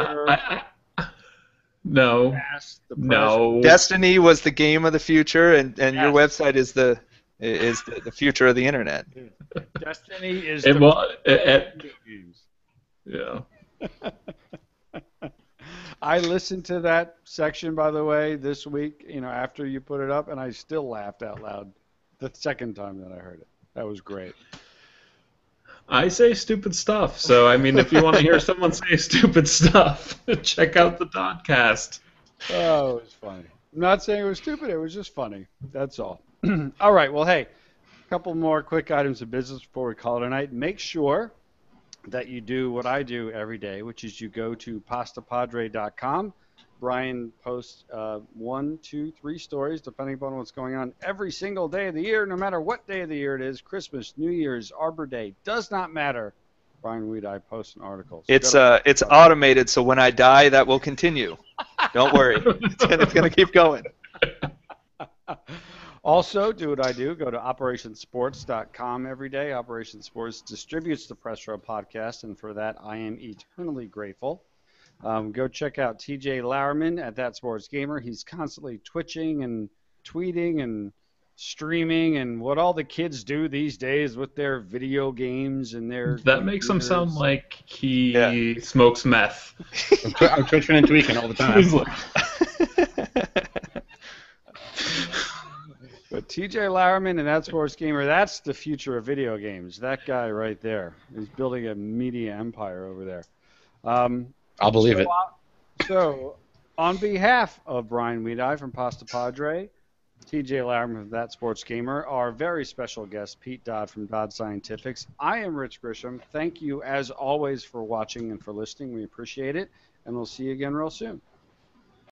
No. Past, the No. Destiny was the game of the future, and Yes. your website is the future of the internet. Destiny is It the will. games. Yeah. I listened to that section, by the way, this week, after you put it up, and I still laughed out loud the second time that I heard it. That was great. I say stupid stuff, so I mean, if you want to hear someone say stupid stuff, check out the Dodcast. Oh, it was funny. I'm not saying it was stupid. It was just funny. That's all. All right. Well, hey, a couple more quick items of business before we call it a night. Make sure that you do what I do every day, which is you go to pastapadre.com. Brian posts 1, 2, 3 stories, depending upon what's going on every single day of the year, no matter what day of the year it is. Christmas, New Year's, Arbor Day, does not matter. Brian Weedeye posts an article. So It's automated, so when I die, that will continue. Don't worry, it's gonna keep going. Also, do what I do. Go to operationsports.com every day. Operation Sports distributes the Press Row podcast, and for that, I am eternally grateful. Go check out TJ Lowerman at That Sports Gamer. He's constantly twitching and tweeting and streaming and what all the kids do these days with their video games and their That makes him sound like he Yeah. smokes meth. I'm twitching and tweaking all the time. He's like, But TJ Lowerman and That Sports Gamer, that's the future of video games. That guy right there. He's building a media empire over there. I'll believe it. So, on behalf of Brian Weedeye from Pasta Padre, TJ Lowerman from That Sports Gamer, our very special guest, Pete Dodd from Dodd Scientifics, I am Rich Grisham. Thank you, as always, for watching and for listening. We appreciate it, and we'll see you again real soon.